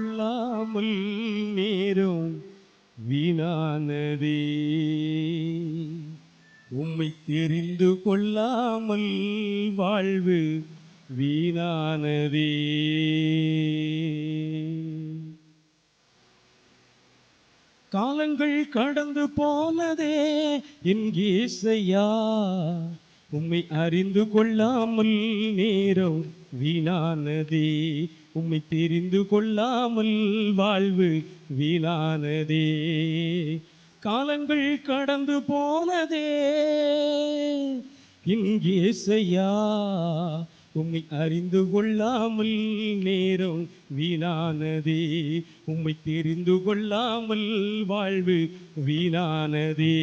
கொள்ளாமல் நேரும் வீணானதே. உம்மை தெரிந்து கொள்ளாமல் வாழ்வு வீணானதே. காலங்கள் கடந்து போனதே என் இயேசையா, உம்மை அறிந்து கொள்ளாமல் நேரம் வீணானதே. உம்மை தெரிந்து கொள்ளாமல் வாழ்வு வீணானதே. காலங்கள் கடந்து போனதே என் இயேசையா, உம்மை அறிந்து கொள்ளாமல் நேரம் வீணானதே. உம்மை தெரிந்து கொள்ளாமல் வாழ்வு வீணானதே.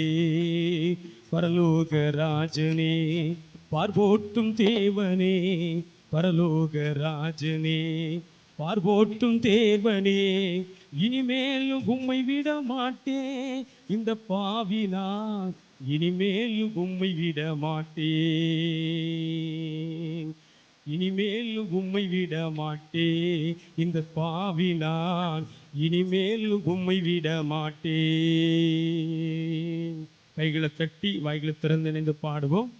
பரலோக ராஜனே, பார்போட்டும் தேவனே, பரலோக ராஜனே, பார்போட்டும் தேவனே, இனிமேலும் உம்மை விட மாட்டேன் இந்த பாவினான், இனிமேலும் உம்மை விட மாட்டேன், இனிமேலும் உம்மை விட மாட்டேன் இந்த பாவினான், இனிமேலும் உம்மை விட மாட்டேன். கைகளை தட்டி வாய்களை திறந்து இணைந்து பாடுவோம்.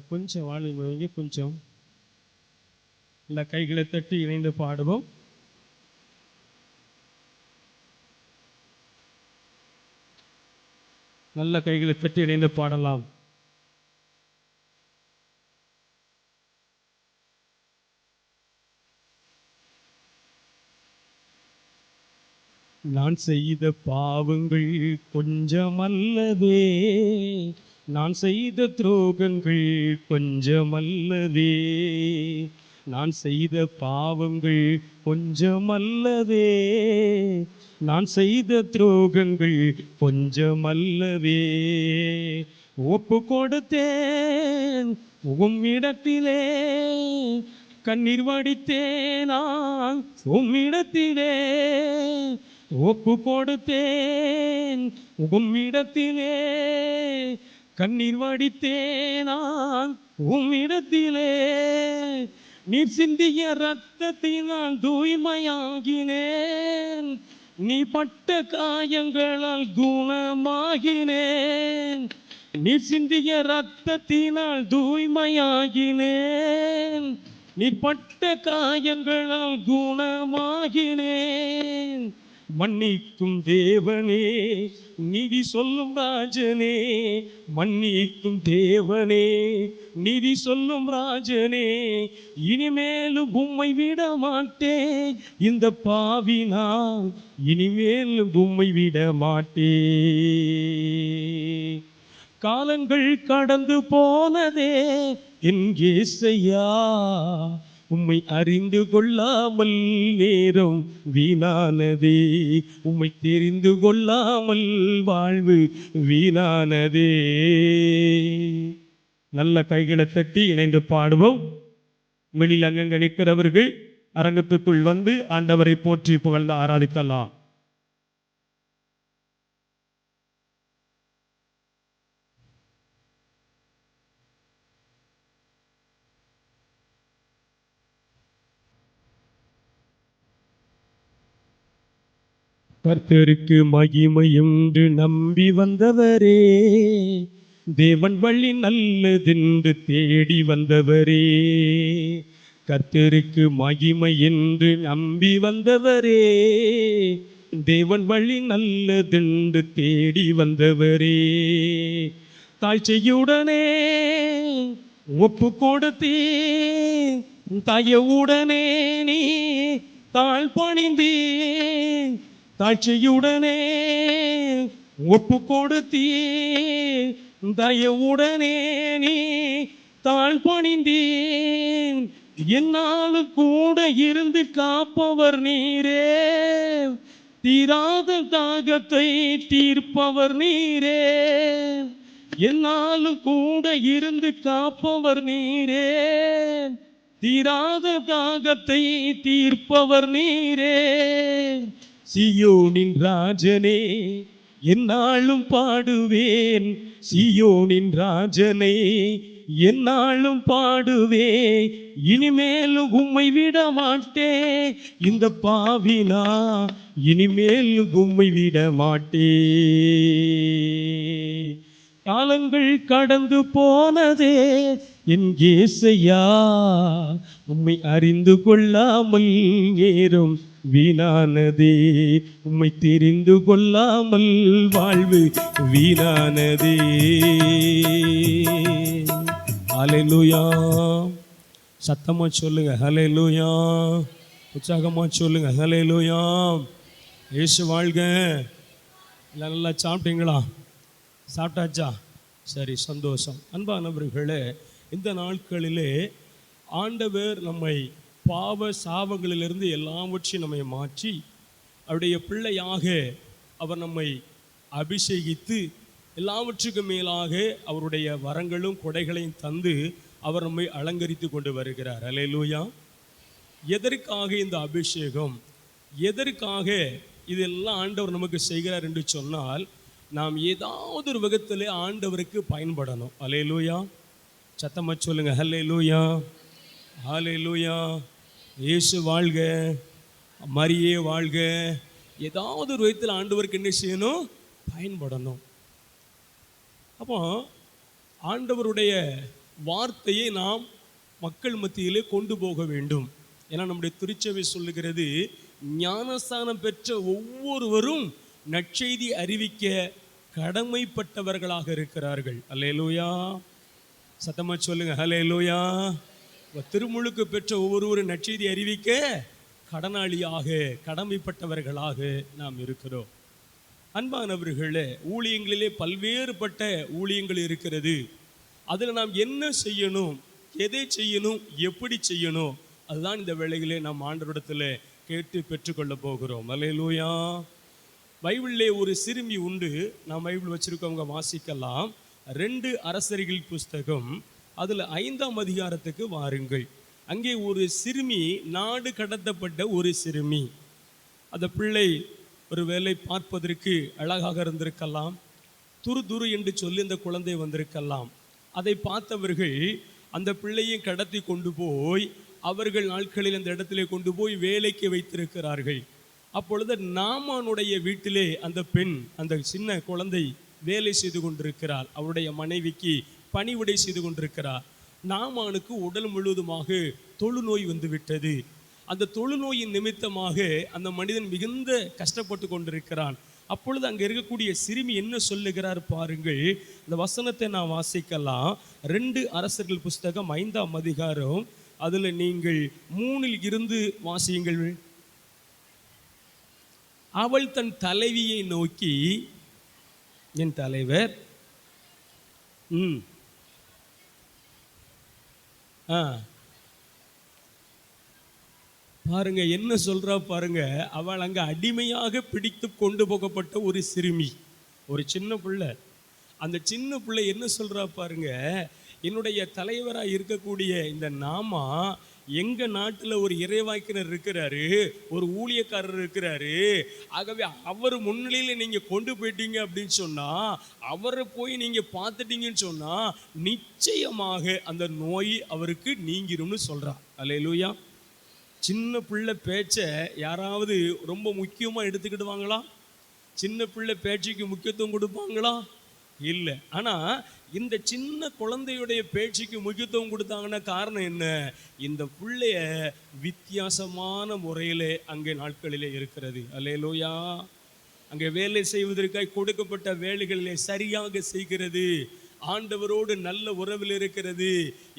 கொஞ்சம் வாழ்வு கொஞ்சம் இல்ல, கைகளை தட்டி இணைந்து பாடுவோம். நல்ல கைகளை தட்டி இணைந்து பாடலாம். நான் செய்த பாவங்கள் கொஞ்சமல்லவே, நான் செய்த துரோகங்கள் கொஞ்சமல்லவே, நான் செய்த பாவங்கள் கொஞ்சமல்லவே, நான் செய்த துரோகங்கள் கொஞ்சமல்லவே. ஒப்பு கொடுத்தேன் உம்மிடத்திலே, கண்ணீர் வடித்தேன் நான் உம்மிடத்திலே. ஒப்பு கொடுத்தேன் உம்மிடத்திலே, கண்ணீர் வடித்தேன் நான் உம்மிடத்திலே. நீர் சிந்திய இரத்தத்தினால் தூய்மையாகினேன், நீ பட்ட காயங்களால் குணமாகினேன். நீர் சிந்திய இரத்தத்தினால் தூய்மையாகினேன், நீ பட்ட காயங்களால் குணமாகினேன். மன்னிக்கும் தேவனே, நீதி சொல்லும் ராஜனே, மன்னிக்கும் தேவனே, நீதி சொல்லும் ராஜனே, இனிமேலும் உம்மை விட மாட்டேன் இந்த பாவினான், இனிமேலும் உம்மை விட மாட்டேன். காலங்கள் கடந்து போனதே என் இயேசையா, உம்மை அறிந்து கொள்ளாமல் நேரம் வீணானதே. உம்மை தெரிந்து கொள்ளாமல் வாழ்வு வீணானதே. நல்ல கைகளை தட்டி இணைந்து பாடுவோம். வெளியில் அங்கங்க நிற்கிறவர்கள் அரங்கத்துக்குள் வந்து ஆண்டவரை போற்றி புகழ்ந்து ஆராதிக்கலாம். கர்த்தருக்கு மகிமை என்று நம்பி வந்தவரே, தேவன் வழி நல்லதென்று தேடி வந்தவரே. கர்த்தருக்கு மகிமை என்று நம்பி வந்தவரே, தேவன் வழி நல்லதென்று தேடி வந்தவரே. தாழ்ச்சியுடனே ஒப்பு கொடுத்தே, தாயவுடனே நீ தாழ் பணிந்தே. தாழ்ச்சியுடனே ஒப்பு கொடுத்தே, தயவுடனே நீ தாழ் பணிந்தேன். என்னால் கூட இருந்து காப்பவர் நீரே, தீராத தாகத்தை தீர்ப்பவர் நீரே. என்னால் கூட இருந்து காப்பவர் நீரே, தீராத தாகத்தை தீர்ப்பவர் நீரே. சீயோனின் ராஜனே என்னாலும் பாடுவேன், சீயோனின் ராஜனை என்னாலும் பாடுவே, இனிமேலும் உம்மை விட மாட்டே. இந்த பாவினா இனிமேல் உம்மை விட மாட்டே. காலங்கள் கடந்து போனதே என் இயேசையா, உம்மை அறிந்து கொள்ளாமல் நேரம் வீணானதே. உம்மை தெரிந்து கொள்ளாமல் வாழ்வு வீணானதே. ஹல்லேலூயா. சத்தமா சொல்லுங்க ஹல்லேலூயா. உற்சாகமா சொல்லுங்க ஹல்லேலூயா. இயேசு வாழ்க. எல்லாம் நல்லா சாப்பிட்டீங்களா? சாப்பிட்டாச்சா? சரி, சந்தோஷம். அன்பானவர்களே, இந்த நாட்களிலே ஆண்டவர் நம்மை பாவ சாபங்களிலிருந்து எல்லாவற்றையும் நம்மை மாற்றி அவருடைய பிள்ளையாக அவர் நம்மை அபிஷேகித்து எல்லாவற்றுக்கும் மேலாக அவருடைய வரங்களும் கொடைகளையும் தந்து அவர் நம்மை அலங்கரித்து கொண்டு வருகிறார். அல்லேலூயா. எதற்காக இந்த அபிஷேகம், எதற்காக இதெல்லாம் ஆண்டவர் நமக்கு செய்கிறார் என்று சொன்னால், நாம் ஏதாவது ஒரு விதத்திலே ஆண்டவருக்கு பயன்படணும். அல்லேலூயா. சத்தமா சொல்லுங்க ஹல்லேலூயா. ஹல்லேலூயா. இயேசு வாழ்க, மரியே வாழ்க. ஏதாவது ஒரு விதத்தில் ஆண்டவருக்கு என்ன செய்யணும்? பயன்படணும். அப்போ ஆண்டவருடைய வார்த்தையை நாம் மக்கள் மத்தியிலே கொண்டு போக வேண்டும். ஏன்னா நம்முடைய திருச்சபை சொல்லுகிறது, ஞானஸ்தானம் பெற்ற ஒவ்வொருவரும் நற்செய்தி அறிவிக்க கடமைப்பட்டவர்களாக இருக்கிறார்கள். அல்லேலூயா. சத்தமா சொல்லுங்க ஹல்லேலூயா. திருமுழுக்கு பெற்ற ஒவ்வொருவரும் நற்செய்தி அறிவிக்க கடனாளியாக கடமைப்பட்டவர்களாக நாம் இருக்கிறோம். அன்பானவர்களே, ஊழியங்களிலே பல்வேறுபட்ட ஊழியங்கள் இருக்கிறது. அதில் நாம் என்ன செய்யணும், எதை செய்யணும், எப்படி செய்யணும், அதுதான் இந்த வேளையிலே நாம் ஆண்டவரிடத்தில் கேட்டு பெற்றுக்கொள்ள போகிறோம். அல்லேலூயா. பைபிளிலே ஒரு சிறுமி உண்டு. நாம் பைபிள் வச்சிருக்கவங்க வாசிக்கலாம். 2 அரசர்கள் புஸ்தகம், அதில் 5ஆம் அதிகாரத்துக்கு வாருங்கள். அங்கே ஒரு சிறுமி, நாடு கடத்தப்பட்ட ஒரு சிறுமி. அந்த பிள்ளை ஒரு வேளை பார்ப்பதற்கு அழகாக இருந்திருக்கலாம், துரு என்று சொல்லி அந்த குழந்தை வந்திருக்கலாம். அதை பார்த்தவர்கள் அந்த பிள்ளையை கடத்தி கொண்டு போய் அவர்கள் நாட்களில் அந்த இடத்திலே கொண்டு போய் வேலைக்கு வைத்திருக்கிறார்கள். அப்பொழுது நாமானுடைய வீட்டிலே அந்த பெண், அந்த சின்ன குழந்தை வேலை செய்து கொண்டிருக்கிறார். அவருடைய மனைவிக்கு பணிவிடை செய்து கொண்டிருக்கிறார். நாமானுக்கு உடல் முழுவதுமாக தொழுநோய் வந்துவிட்டது. அந்த தொழுநோயின் நிமித்தமாக அந்த மனிதன் மிகுந்த கஷ்டப்பட்டு கொண்டிருக்கிறான். அப்பொழுது அங்கே இருக்கக்கூடிய சிறுமி என்ன சொல்லுகிறார் பாருங்கள். இந்த வசனத்தை நான் வாசிக்கலாம். 2 அரசர்கள் புஸ்தகம் 5ஆம் அதிகாரம், அதில் நீங்கள் 3 இருந்து வாசியுங்கள். அவள் தன் தலைவியை நோக்கி, என் தலைவர் பாருங்க என்ன சொல்றா பாருங்க. அவள் அங்க அடிமையாக பிடித்து கொண்டு போகப்பட்ட ஒரு சிறுமி, ஒரு சின்ன பிள்ளை. அந்த சின்ன பிள்ளை என்ன சொல்றா பாருங்க, என்னுடைய தலைவராக இருக்கக்கூடிய இந்த நாமா எங்க நாட்டில் ஒரு இறைவாக்கினர் இருக்கிறாரு, ஒரு ஊழியக்காரர் இருக்கிறாரு. ஆகவே அவர் முன்னிலையில் நீங்க கொண்டு போயிட்டீங்க அப்படின்னு சொன்னா, அவரை போய் நீங்க பார்த்துட்டீங்கன்னு சொன்னா நிச்சயமாக அந்த நோய் அவருக்கு நீங்கிரும்னு சொல்றா. அல்லேலூயா. சின்ன பிள்ளை பேச்ச யாராவது ரொம்ப முக்கியமா எடுத்துக்கிடுவாங்களா? சின்ன பிள்ளை பேச்சுக்கு முக்கியத்துவம் கொடுப்பாங்களா? இல்லை. ஆனா இந்த சின்ன குழந்தையுடைய பேச்சுக்கு முக்கியத்துவம் கொடுத்தாங்கன்னா காரணம் என்ன? இந்த பிள்ளைய வித்தியாசமான முறையிலே அங்கே நாட்களிலே இருக்கிறது. அல்லேலூயா. அங்கே வேலை செய்வதற்காக கொடுக்கப்பட்ட வேலைகளிலே சரியாக செய்கிறது. ஆண்டவரோடு நல்ல உறவில் இருக்கிறது.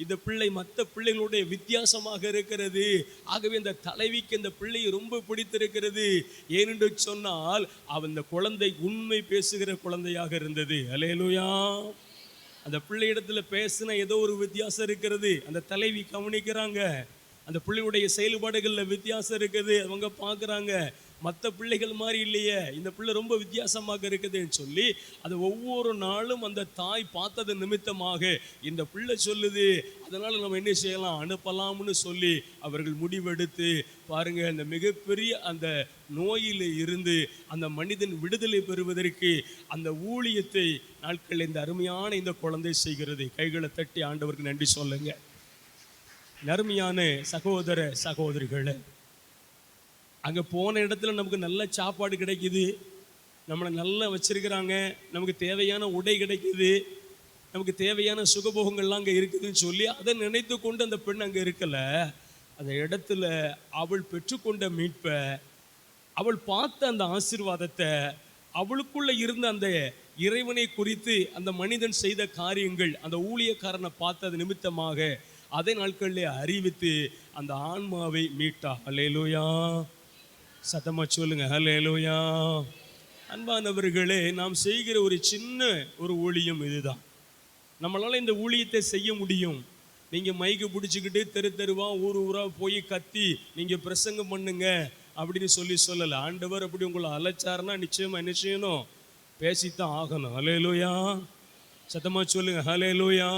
இந்த பிள்ளை மற்ற பிள்ளைகளுடைய வித்தியாசமாக இருக்கிறது. ஆகவே இந்த தலைவிக்கு இந்த பிள்ளையை ரொம்ப பிடித்திருக்கிறது. ஏனென்று சொன்னால் அந்த குழந்தை உண்மை பேசுகிற குழந்தையாக இருந்தது. அல்லேலூயா. அந்த பிள்ளையிடத்துல பேசின ஏதோ ஒரு வித்தியாசம் இருக்கிறது. அந்த தலைவி கவனிக்கிறாங்க. அந்த பிள்ளையுடைய செயல்பாடுகளில் வித்தியாசம் இருக்குது. அவங்க பார்க்குறாங்க. மற்ற பிள்ளைகள் மாதிரி இல்லையே, இந்த பிள்ளை ரொம்ப வித்தியாசமாக இருக்குதுன்னு சொல்லி அதை ஒவ்வொரு நாளும் அந்த தாய் பார்த்தது நிமித்தமாக இந்த பிள்ளை சொல்லுது, அதனால் நம்ம என்ன செய்யலாம், அனுப்பலாம்னு சொல்லி அவர்கள் முடிவெடுத்து பாருங்க, அந்த மிகப்பெரிய அந்த நோயில் இருந்து அந்த மனிதன் விடுதலை பெறுவதற்கு அந்த ஊழியத்தை நாட்கள் இந்த அருமையான இந்த குழந்தை செய்கிறது. கைகளை தட்டி ஆண்டவருக்கு நன்றி சொல்லுங்க. அருமையான சகோதர சகோதரிகளே, அங்கே போன இடத்துல நமக்கு நல்ல சாப்பாடு கிடைக்குது, நம்மளை நல்லா வச்சிருக்கிறாங்க, நமக்கு தேவையான உடை கிடைக்குது, நமக்கு தேவையான சுகபோகங்கள்லாம் அங்கே இருக்குதுன்னு சொல்லி அதை நினைத்து கொண்டு அந்த பெண் அங்கே இருக்கல. அந்த இடத்துல அவள் பெற்றுக்கொண்ட மீட்பை, அவள் பார்த்த அந்த ஆசீர்வாதத்தை, அவளுக்குள்ள இருந்த அந்த இறைவனை குறித்து அந்த மனிதன் செய்த காரியங்கள், அந்த ஊழியக்காரனை பார்த்தது நிமித்தமாக அதே நாட்களிலே அறிவித்து அந்த ஆன்மாவை மீட்டா. ஹல்லேலூயா, சத்தமா சொல்லுங்க ஹல்லேலூயா. அன்பானவர்களே, நாம் செய்கிற ஒரு சின்ன ஒரு ஊழியம் இதுதான். நம்மளால இந்த ஊழியத்தை செய்ய முடியும். நீங்க மைக்கு பிடிச்சிக்கிட்டு தெரு தெருவா ஊர் ஊரா போய் கத்தி நீங்க பிரசங்கம் பண்ணுங்க அப்படின்னு சொல்லல. ஆண்டவர் அப்படி உங்களை அழைச்சாருன்னா நிச்சயமா என்ன செய்யணும், பேசித்தான் ஆகணும். ஹல்லேலூயா, சத்தமா சொல்லுங்க ஹல்லேலூயா.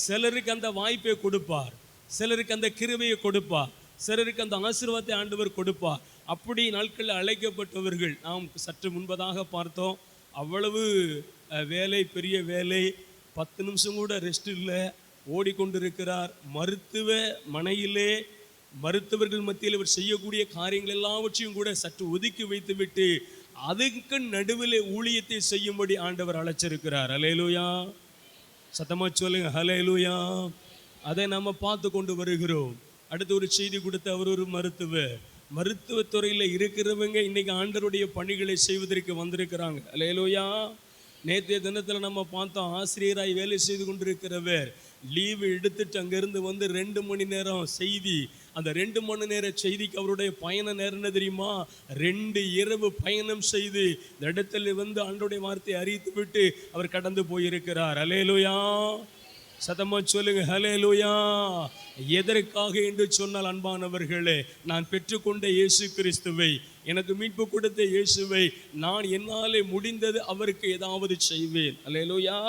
சிலருக்கு அந்த வாய்ப்பை கொடுப்பார், சிலருக்கு அந்த கிருபையை கொடுப்பார், சிலருக்கு அந்த ஆசீர்வாதத்தை ஆண்டவர் கொடுப்பார். அப்படி நாட்களில் அழைக்கப்பட்டவர்கள் நாம் சற்று முன்பதாக பார்த்தோம். அவ்வளவு வேலை, பெரிய வேலை, 10 நிமிஷம் கூட ரெஸ்ட் இல்லை, ஓடிக்கொண்டிருக்கிறார். மருத்துவ மனையிலே மருத்துவர்கள் மத்தியில் இவர் செய்யக்கூடிய காரியங்கள் எல்லாவற்றையும் கூட சற்று ஒதுக்கி வைத்து விட்டு அதுக்கு நடுவில் ஊழியத்தை செய்யும்படி ஆண்டவர் அழைச்சிருக்கிறார். ஹல்லேலூயா, சத்தமா சொல்லுங்க ஹல்லேலூயா. அதை நம்ம பார்த்து கொண்டு வருகிறோம். அடுத்து ஒரு செய்தி கொடுத்த அவர் ஒரு மருத்துவத்துறையில் இருக்கிறவங்க இன்னைக்கு ஆண்டவருடைய பணிகளை செய்வதற்கு வந்திருக்கிறாங்க. ஹல்லேலூயா. நேற்றைய தினத்தில் நம்ம பார்த்தோம், ஆசிரியராய் வேலை செய்து கொண்டிருக்கிறவர் லீவு எடுத்துட்டு அங்கேருந்து வந்து 2 மணி நேரம் செய்தி, அந்த 2 மணி நேர செய்திக்கு அவருடைய பயண நேரம் என்ன தெரியுமா, 2 இரவு பயணம் செய்து இந்த இடத்துல வந்து ஆண்டவருடைய வார்த்தையை அறிவித்து விட்டு அவர் கடந்து போயிருக்கிறார். ஹல்லேலூயா, சத்தமா சொல்லுங்க ஹல்லேலூயா. எதற்காக என்று சொன்னால் அன்பானவர்களே, நான் பெற்றுக்கொண்ட இயேசு கிறிஸ்துவை, எனக்கு மீட்பு கொடுத்த இயேசுவை நான் என்னாலே முடிந்தது அவருக்கு ஏதாவது செய்வேன். ஹல்லேலூயா,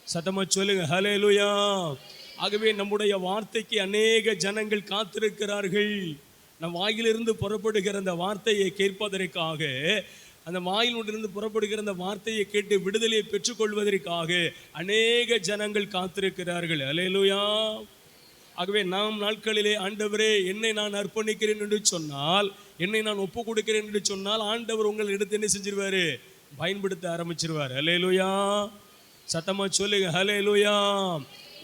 சத்தமா சொல்லுங்க ஹல்லேலூயா. ஆகவே நம்முடைய வார்த்தைக்கு அநேக ஜனங்கள் காத்திருக்கிறார்கள். நம் வாயிலிருந்து புறப்படுகிற அந்த வார்த்தையை கேட்பதற்காக, அந்த வாயிலிருந்து புறப்படுகிற அந்த வார்த்தையை கேட்டு விடுதலையை பெற்றுக்கொள்வதற்காக அநேக ஜனங்கள் காத்திருக்கிறார்கள். ஹல்லேலூயா. ஆகவே நாம் நாட்களிலே ஆண்டவரே என்னை நான் அர்ப்பணிக்கிறேன் என்று சொன்னால், என்னை நான் ஒப்பு கொடுக்கிறேன் என்று சொன்னால் ஆண்டவர் உங்களை எடுத்து என்ன செஞ்சிருவாரு, பயன்படுத்த ஆரம்பிச்சிருவார். ஹல்லேலூயா, சத்தமா சொல்லுங்க ஹல்லேலூயா.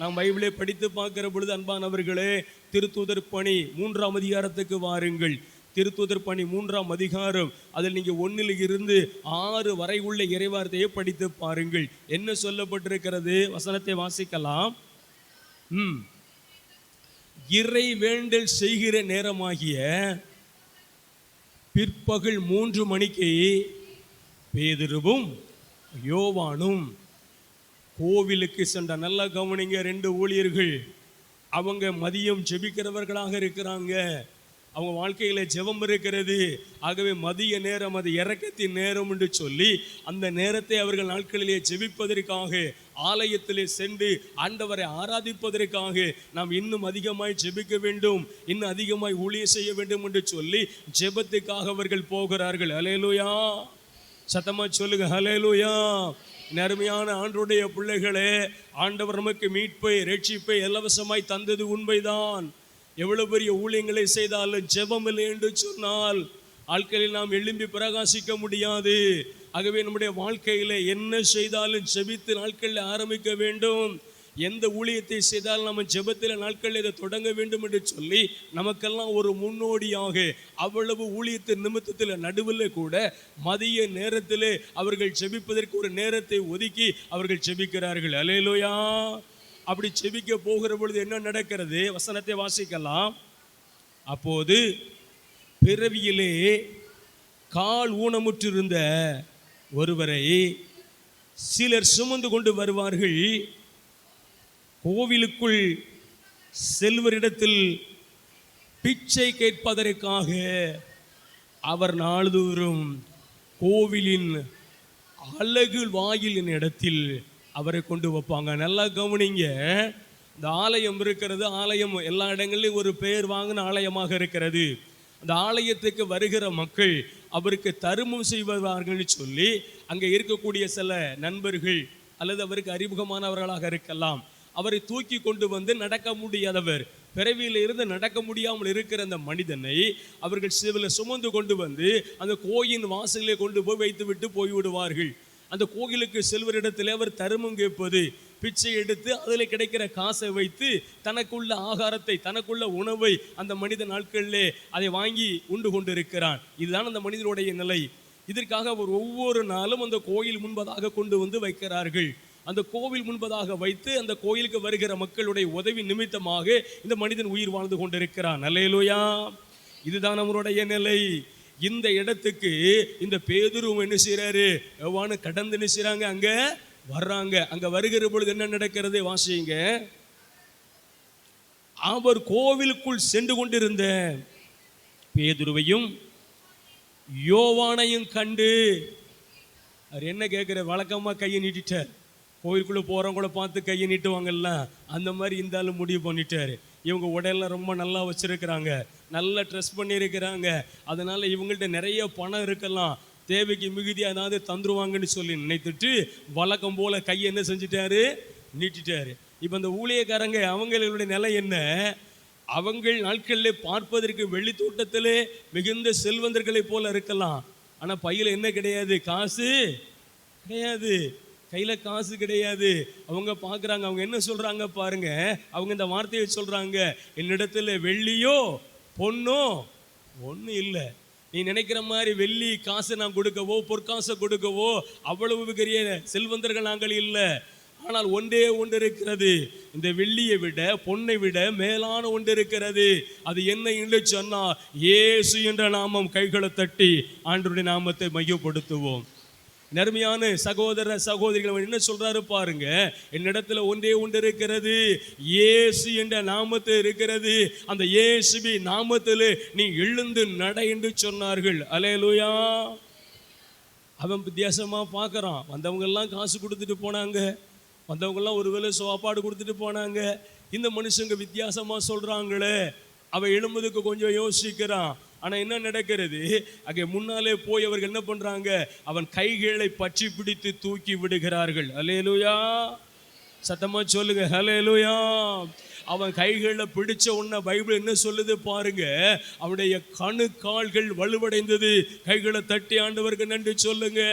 நாம் பைபிளை படித்து பார்க்கிற பொழுது அன்பானவர்களே, திருத்தூதர் பணி 3ஆம் அதிகாரத்துக்கு வாருங்கள். திருத்தூதர் பணி 3ஆம் அதிகாரம், அதில் நீங்கள் 1 இருந்து 6 வரை உள்ள இறைவார்த்தையை படித்து பாருங்கள். என்ன சொல்லப்பட்டிருக்கிறது, வசனத்தை வாசிக்கலாம். இறை வேண்டல் செய்கிற நேரமாகிய பிற்பகல் 3 மணிக்கு பேதுருவும் யோவானும் கோவிலுக்கு சென்ற. நல்லா கவனிங்க, 2 ஊழியர்கள், அவங்க மதியம் ஜெபிக்கிறவர்களாக இருக்கிறாங்க, அவங்க வாழ்க்கையில ஜெபம் இருக்கிறது. ஆகவே மதிய நேரம் அது இரக்கத்தின் நேரம் என்று சொல்லி அந்த நேரத்தை அவர்கள் நாட்களிலே ஜெபிப்பதற்காக ஆலயத்திலே சென்று ஆண்டவரை ஆராதிப்பதற்காக நாம் இன்னும் அதிகமாய் ஜெபிக்க வேண்டும், இன்னும் அதிகமாய் ஊழியம் செய்ய வேண்டும் என்று சொல்லி ஜெபத்துக்காக அவர்கள் போகிறார்கள். ஹல்லேலூயா, சத்தமா சொல்லுங்க ஹல்லேலூயா. அருமையான ஆண்டவருடைய பிள்ளைகளே, ஆண்டவர் நமக்கு மீட்பை, ரட்சிப்பை இலவசமாய் தந்தது உண்மைதான். எவ்வளவு பெரிய ஊழியங்களை செய்தாலும் ஜெபம் இல்லை என்று சொன்னால் ஆட்களில் நாம் எழும்பி பிரகாசிக்க முடியாது. ஆகவே நம்முடைய வாழ்க்கையில என்ன செய்தாலும் ஜெபித்து நாட்களில் ஆரம்பிக்க வேண்டும். எந்த ஊழியத்தை செய்தாலும் நம்ம ஜெபத்தில் நாட்களில் இதை தொடங்க வேண்டும் என்று சொல்லி நமக்கெல்லாம் ஒரு முன்னோடியாக அவ்வளவு ஊழியத்தின் நிமித்தத்தில் நடுவில் கூட மதிய நேரத்தில் அவர்கள் ஜெபிப்பதற்கு ஒரு நேரத்தை ஒதுக்கி அவர்கள் ஜெபிக்கிறார்கள். ஹல்லேலூயா. அப்படி ஜெபிக்க போகிற பொழுது என்ன நடக்கிறது, வசனத்தை வாசிக்கலாம். அப்போது பிறவியிலே கால் ஊனமுற்றிருந்த ஒருவரை சிலர் சுமந்து கொண்டு வருவார்கள். கோவிலுக்குள் செல்வரிடத்தில் பிச்சை கேட்பதற்காக அவர் நாள்தோறும் கோவிலின் அழகு வாயிலின் இடத்தில் அவரை கொண்டு வைப்பாங்க. நல்லா கவனிங்க, இந்த ஆலயம் இருக்கிறது, ஆலயம் எல்லா இடங்கள்லையும் ஒரு பெயர் வாங்கின ஆலயமாக இருக்கிறது. அந்த ஆலயத்துக்கு வருகிற மக்கள் அவருக்கு தருமம் செய்வார்கள் சொல்லி அங்கே இருக்கக்கூடிய சில நண்பர்கள் அல்லது அவருக்கு அறிமுகமானவர்களாக இருக்கலாம், அவரை தூக்கி கொண்டு வந்து நடக்க முடியாதவர், பிறவியில் இருந்து நடக்க முடியாமல் இருக்கிற அந்த மனிதனை அவர்கள் சிவில் சுமந்து கொண்டு வந்து அந்த கோயின் வாசலிலே கொண்டு போய் வைத்து விட்டு போய்விடுவார்கள். அந்த கோயிலுக்கு செல்வரிடத்தில் அவர் தருமம் கேட்பது, பிச்சை எடுத்து அதில் கிடைக்கிற காசை வைத்து தனக்குள்ள ஆகாரத்தை, தனக்குள்ள உணவை அந்த மனித நாட்களிலே அதை வாங்கி உண்டு கொண்டு இருக்கிறான். இதுதான் அந்த மனிதனுடைய நிலை. இதற்காக அவர் ஒவ்வொரு நாளும் அந்த கோயில் முன்பதாக கொண்டு வந்து வைக்கிறார்கள். அந்த கோவில் முன்பதாக வைத்து அந்த கோயிலுக்கு வருகிற மக்களுடைய உதவி நிமித்தமாக இந்த மனிதன் உயிர் வாழ்ந்து கொண்டிருக்கிறான். அல்லேலூயா. இதுதான் அவருடைய நிலை. இந்த இடத்துக்கு இந்த பேதுருவும் என்ன செய்யறாரு, யோவானு கடந்து என்ன செய்றாங்க, அங்க வர்றாங்க. அங்க வருகிற பொழுது என்ன நடக்கிறது வாசிங்க. அவர் கோவிலுக்குள் சென்று கொண்டிருந்த பேதுருவையும் யோவானையும் கண்டு அவர் என்ன கேட்கிற, வழக்கமா கையை நீட்டிட்டார். கோயிலுக்குள்ள போறவங்கள பார்த்து கையை நீட்டுவாங்கல்ல, அந்த மாதிரி இந்த ஆளு முடிவு பண்ணிட்டாரு. இவங்க உடல்லாம் ரொம்ப நல்லா வச்சிருக்கிறாங்க, நல்லா ட்ரெஸ் பண்ணியிருக்கிறாங்க, அதனால இவங்கள்ட்ட நிறைய பணம் இருக்கலாம், தேவைக்கு மிகுதி அதாவது தந்துருவாங்கன்னு சொல்லி நினைத்துட்டு வழக்கம் போல கையை என்ன செஞ்சிட்டாரு, நீட்டிட்டாரு. இப்போ இந்த ஊழியக்காரங்க அவங்களுடைய நிலை என்ன, அவங்கள் நாட்களில் பார்ப்பதற்கு வெள்ளி தோட்டத்திலே மிகுந்த செல்வந்தர்களை போல இருக்கலாம், ஆனால் பையில் என்ன கிடையாது, காசு கிடையாது, கையில் காசு கிடையாது. அவங்க பார்க்குறாங்க, அவங்க என்ன சொல்கிறாங்க பாருங்க, அவங்க இந்த வார்த்தையை சொல்கிறாங்க, என்னிடத்துல வெள்ளியோ பொண்ணோ ஒன்றும் இல்லை, நீ நினைக்கிற மாதிரி வெள்ளி காசை நான் கொடுக்கவோ பொற்காசை கொடுக்கவோ அவ்வளவு பெரிய செல்வந்தர்கள் நாங்கள் இல்லை, ஆனால் ஒன்றே ஒன்று இருக்கிறது, இந்த வெள்ளியை விட பொன்னை விட மேலான ஒன்று இருக்கிறது. அது என்ன என்று சொன்னால் இயேசு என்ற நாமம். கைகளை தட்டி ஆண்டவருடைய நாமத்தை மையப்படுத்துவோம். நர்மையான சகோதர சகோதரிகள் என்ன சொல்றாரு பாருங்க, என்னிடத்துல ஒன்றே ஒன்று இருக்கிறது, இயேசு என்ற நாமத்தை இருக்கிறது, அந்த இயேசுவி நாமத்திலே நீ எழுந்து நட என்று சொன்னார்கள். அல்லேலூயா. அவன் வித்தியாசமா பார்க்கறான். வந்தவங்க எல்லாம் காசு கொடுத்துட்டு போனாங்க, வந்தவங்க எல்லாம் ஒருவேளை சாப்பாடு கொடுத்துட்டு போனாங்க, இந்த மனுஷங்க வித்தியாசமா சொல்றாங்களே, அவன் எழும்புறதுக்கு கொஞ்சம் யோசிக்கிறான். ஆனால் என்ன நடக்கிறது, அங்கே முன்னாலே போய் அவர்கள் என்ன பண்ணுறாங்க, அவன் கைகளை பற்றி பிடித்து தூக்கி விடுகிறார்கள். அல்லேலூயா. சத்தமாக சொல்லுங்க அல்லேலூயா. அவன் கைகளை பிடிச்ச உடனே பைபிள் என்ன சொல்லுது பாருங்க, அவனுடைய கணு கால்கள் வலுவடைந்தது. கைகளை தட்டி ஆண்டவருக்கு நன்றி சொல்லுங்க.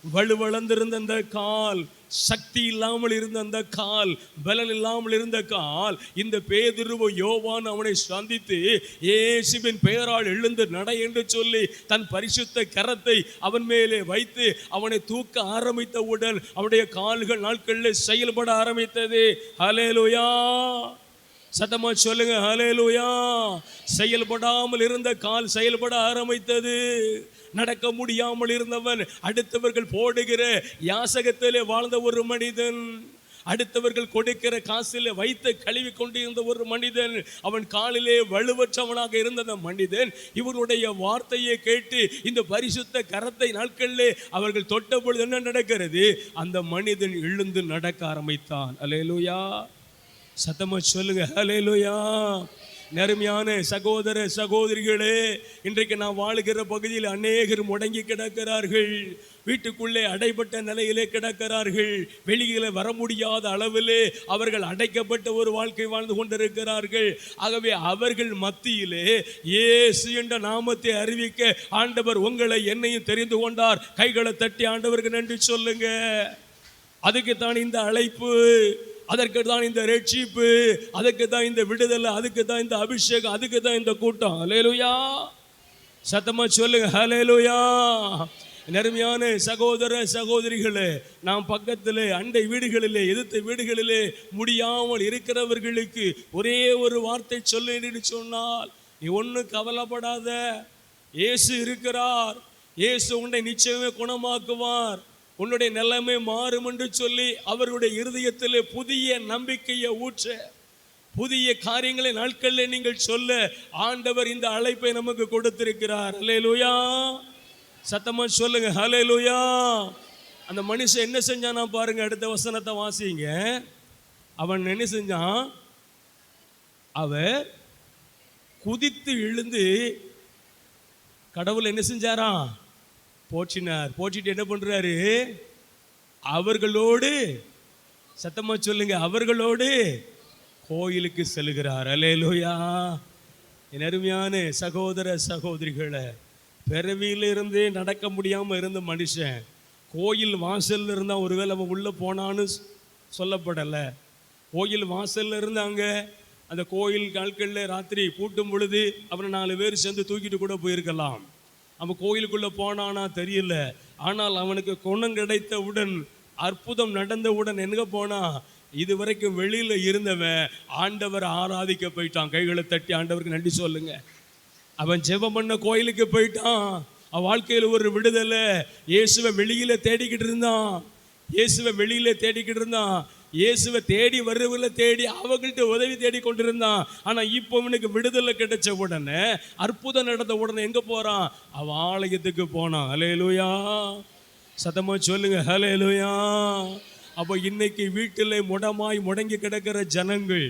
வலுவளந்திருந்த அந்த கால், சக்தி இல்லாமல் இருந்த அந்த கால், பலன் இல்லாமல் இருந்த கால், இந்த பேதுருவ யோவான் அவனை சந்தித்து இயேசுவின் பெயரால் எழுந்து நட என்று சொல்லி தன் பரிசுத்த கரத்தை அவன் மேலே வைத்து அவனை தூக்க ஆரம்பித்தவுடன் அவனுடைய கால்கள் நாட்களில் செயல்பட ஆரம்பித்தது. ஹல்லேலூயா. சத்தமா சொல்லுங்க ஹல்லேலூயா. செயல்படாமல் இருந்த கால் செயல்பட ஆரம்பித்தது. நடக்க முடியாமல் இருந்தவன், அடுத்தவர்கள் போடுகிற யாசகத்திலே வாழ்ந்த ஒரு மனிதன், அடுத்தவர்கள் கொடுக்கிற காசில் வைத்து கழுவி கொண்டிருந்த ஒரு மனிதன், அவன் காலிலே வலுவற்றவனாக இருந்த அந்த மனிதன் இவருடைய வார்த்தையை கேட்டு இந்த பரிசுத்த கரத்தை நாட்களிலே அவர்கள் தொட்ட பொழுது என்ன நடக்கிறது, அந்த மனிதன் எழுந்து நடக்க ஆரம்பித்தான். அல்லேலூயா. சத்தமா சொல்லுங்க அல்லேலூயா. நறுமையான சகோதர சகோதரிகளே, இன்றைக்கு நான் வாழுகிற பகுதியில் அநேகர் முடங்கி கிடக்கிறார்கள், வீட்டுக்குள்ளே அடைபட்ட நிலையிலே கிடக்கிறார்கள், வெளியிலே வர முடியாத அளவிலே அவர்கள் அடைக்கப்பட்ட ஒரு வாழ்க்கை வாழ்ந்து கொண்டிருக்கிறார்கள். ஆகவே அவர்கள் மத்தியிலே இயேசு என்ற நாமத்தை அறிவிக்க ஆண்டவர் உங்களை என்னையும் தெரிந்து கொண்டார். கைகளை தட்டி ஆண்டவருக்கு நன்றி சொல்லுங்க. அதுக்கு தான் இந்த அழைப்பு, அதற்கு தான் இந்த ரட்சிப்பு, அதுக்கு தான் இந்த விடுதலை, அதுக்கு தான் இந்த அபிஷேகம், அதுக்கு தான் இந்த கூட்டம். ஹல்லேலூயா. சத்தமா சொல்லுங்க ஹல்லேலூயா. நறுமையான சகோதர சகோதரிகளே, நாம் பக்கத்திலே அண்டை வீடுகளிலே எதிர்த்த வீடுகளிலே முடியாமல் இருக்கிறவர்களுக்கு ஒரே ஒரு வார்த்தை சொல்ல சொன்னால், நீ ஒன்றும் கவலைப்படாத, இயேசு இருக்கிறார், இயேசு உன்னை நிச்சயமே குணமாக்குவார், உன்னுடைய நிலைமை மாறும் என்று சொல்லி அவருடைய இருதயத்திலே புதிய நம்பிக்கையை ஊற்ற புதிய காரியங்களை நாட்களில் நீங்கள் சொல்ல ஆண்டவர் இந்த அழைப்பை நமக்கு கொடுத்திருக்கிறார். ஹல்லேலூயா. சத்தமா சொல்லுங்க ஹல்லேலூயா. அந்த மனுஷன் என்ன செஞ்சானா பாருங்க, அடுத்த வசனத்தை வாசிங்க. அவன் என்ன செஞ்சான்? அவன் குதித்து எழுந்து கடவுள் என்ன செஞ்சாராம்? போற்றினார். போற்றிட்டு என்ன பண்றாரு? அவர்களோடு, சத்தமா சொல்லுங்க, அவர்களோடு கோயிலுக்கு செல்கிறார். அல்லேலூயா. என் அருமையான சகோதர சகோதரிகளை, பிறவியிலிருந்தே நடக்க முடியாம இருந்த மனுஷன் கோயில் வாசல்ல இருந்தா, ஒருவேளை அவன் உள்ள போனான்னு சொல்லப்படலை. கோயில் வாசல்ல இருந்தாங்க. அந்த கோயில் நாட்களில் ராத்திரி பூட்டும் பொழுது அவனை 4 பேர் சேர்ந்து தூக்கிட்டு கூட போயிருக்கலாம். அவன் கோயிலுக்குள்ள போனானா தெரியல. ஆனால் அவனுக்கு குணம் கிடைத்தவுடன், அற்புதம் நடந்தவுடன் எங்க போனா? இதுவரைக்கும் வெளியில இருந்தவன் ஆண்டவர் ஆராதிக்க போயிட்டான். கைகளை தட்டி ஆண்டவருக்கு நன்றி சொல்லுங்க. அவன் ஜெபம் பண்ண கோயிலுக்கு போயிட்டான். அவன் வாழ்க்கையில் ஒரு விடுதலை. இயேசுவை வெளியில தேடிக்கிட்டு இருந்தான். இயேசுவை வெளியில தேடிக்கிட்டு இருந்தான். இயேசுவை தேடி வருவல தேடி அவங்கள்ட்ட உதவி தேடி கொண்டிருந்தான். ஆனா இப்போ அவனுக்கு விடுதலை கிடைச்ச உடனே, அற்புதம் நடந்த உடனே எங்க போறான்? அவன் ஆலயத்துக்கு போனான். ஹல்லேலூயா. சத்தமா சொல்லுங்க ஹல்லேலூயா. அப்போ இன்னைக்கு வீட்டில் முடங்கி கிடக்கிற ஜனங்கள்,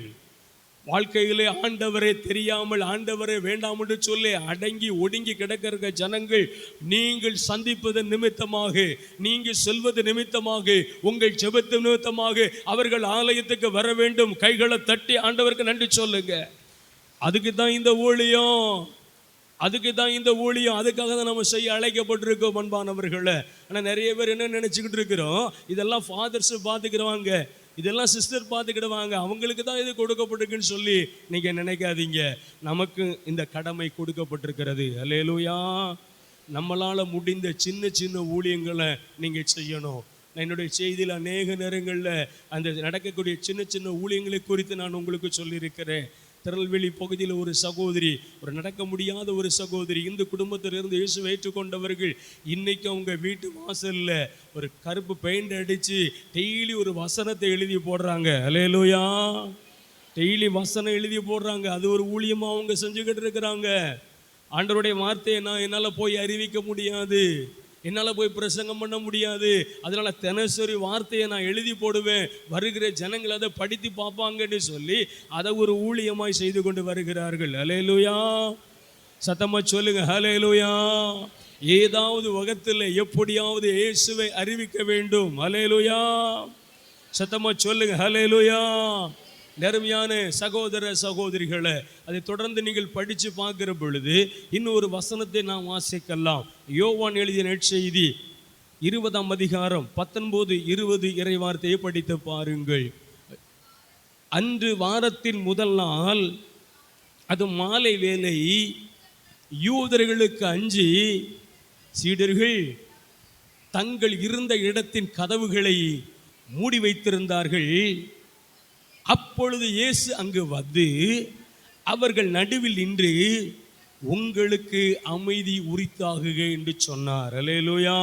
வாழ்க்கையிலே ஆண்டவரே தெரியாமல், ஆண்டவரே வேண்டாம் என்று சொல்லி அடங்கி ஒடுங்கி கிடக்கிற ஜனங்கள், நீங்கள் சந்திப்பது நிமித்தமாக, நீங்கள் சொல்வது நிமித்தமாக, உங்கள் ஜெபத்து நிமித்தமாக அவர்கள் ஆலயத்துக்கு வர வேண்டும். கைகளை தட்டி ஆண்டவருக்கு நன்றி சொல்லுங்க. அதுக்கு தான் இந்த ஊழியம். அதுக்காக தான் நம்ம செய்ய அழைக்கப்பட்டிருக்கோம் அன்பானவர்களே. ஆனால் நிறைய பேர் என்ன நினச்சிக்கிட்டு இருக்கிறோம்? இதெல்லாம் ஃபாதர்ஸ் பார்த்துக்கிறவாங்க, இதெல்லாம் சிஸ்டர் பார்த்துக்கிடுவாங்க, அவங்களுக்கு தான் இது கொடுக்கப்பட்டிருக்குன்னு சொல்லி நீங்கள் நினைக்காதீங்க. நமக்கு இந்த கடமை கொடுக்கப்பட்டிருக்கிறது. அல்லேலூயா. நம்மளால் முடிந்த சின்ன சின்ன ஊழியங்களை நீங்கள் செய்யணும். என்னுடைய செய்தியில் அநேக நேரங்களில் அந்த நடக்கக்கூடிய சின்ன சின்ன ஊழியங்களை குறித்து நான் உங்களுக்கு சொல்லியிருக்கிறேன். திருநெல்வேலி பகுதியில் ஒரு சகோதரி, ஒரு நடக்க முடியாத ஒரு சகோதரி, இந்த குடும்பத்திலிருந்து இயேசுவை ஏற்றுக்கொண்டவர்கள், இன்னைக்கு அவங்க வீட்டு வாசலில் ஒரு கருப்பு பெயிண்ட் அடித்து டெய்லி ஒரு வசனத்தை எழுதி போடுறாங்க. அல்லேலூயா. டெய்லி வசனம் எழுதி போடுறாங்க. அது ஒரு ஊழியமாக அவங்க செஞ்சுக்கிட்டு இருக்கிறாங்க. ஆண்டவருடைய வார்த்தையை என்னால் போய் அறிவிக்க முடியாது, என்னால் போய் பிரசங்கம் பண்ண முடியாது, அதனால தினசரி வார்த்தையை நான் எழுதி போடுவேன், வருகிற ஜனங்கள் அதை படித்து பார்ப்பாங்கன்னு சொல்லி அதை ஒரு ஊழியமாய் செய்து கொண்டு வருகிறார்கள். ஹல்லேலூயா. சத்தமா சொல்லுங்க ஹல்லேலூயா. ஏதாவது வகத்தில் எப்படியாவது இயேசுவை அறிவிக்க வேண்டும். ஹல்லேலூயா. சத்தமா சொல்லுங்க ஹல்லேலூயா. நேர்மையான சகோதர சகோதரிகளை, அதை தொடர்ந்து நீங்கள் படித்து பார்க்கிற பொழுது இன்னொரு வசனத்தை நாம் வாசிக்கலாம். யோவான் எழுதிய நற்செய்தி 20ஆம் அதிகாரம் 19-20 இறை வார்த்தையை படித்து பாருங்கள். அன்று வாரத்தின் முதல் நாள், அது மாலை வேளை, யூதர்களுக்கு அஞ்சி சீடர்கள் தங்கள் இருந்த இடத்தின் கதவுகளை மூடி வைத்திருந்தார்கள். அப்பொழுது இயேசு அங்கு வந்து அவர்கள் நடுவில் நின்று, உங்களுக்கு அமைதி உரித்தாகுக என்று சொன்னார். ஹல்லேலூயா.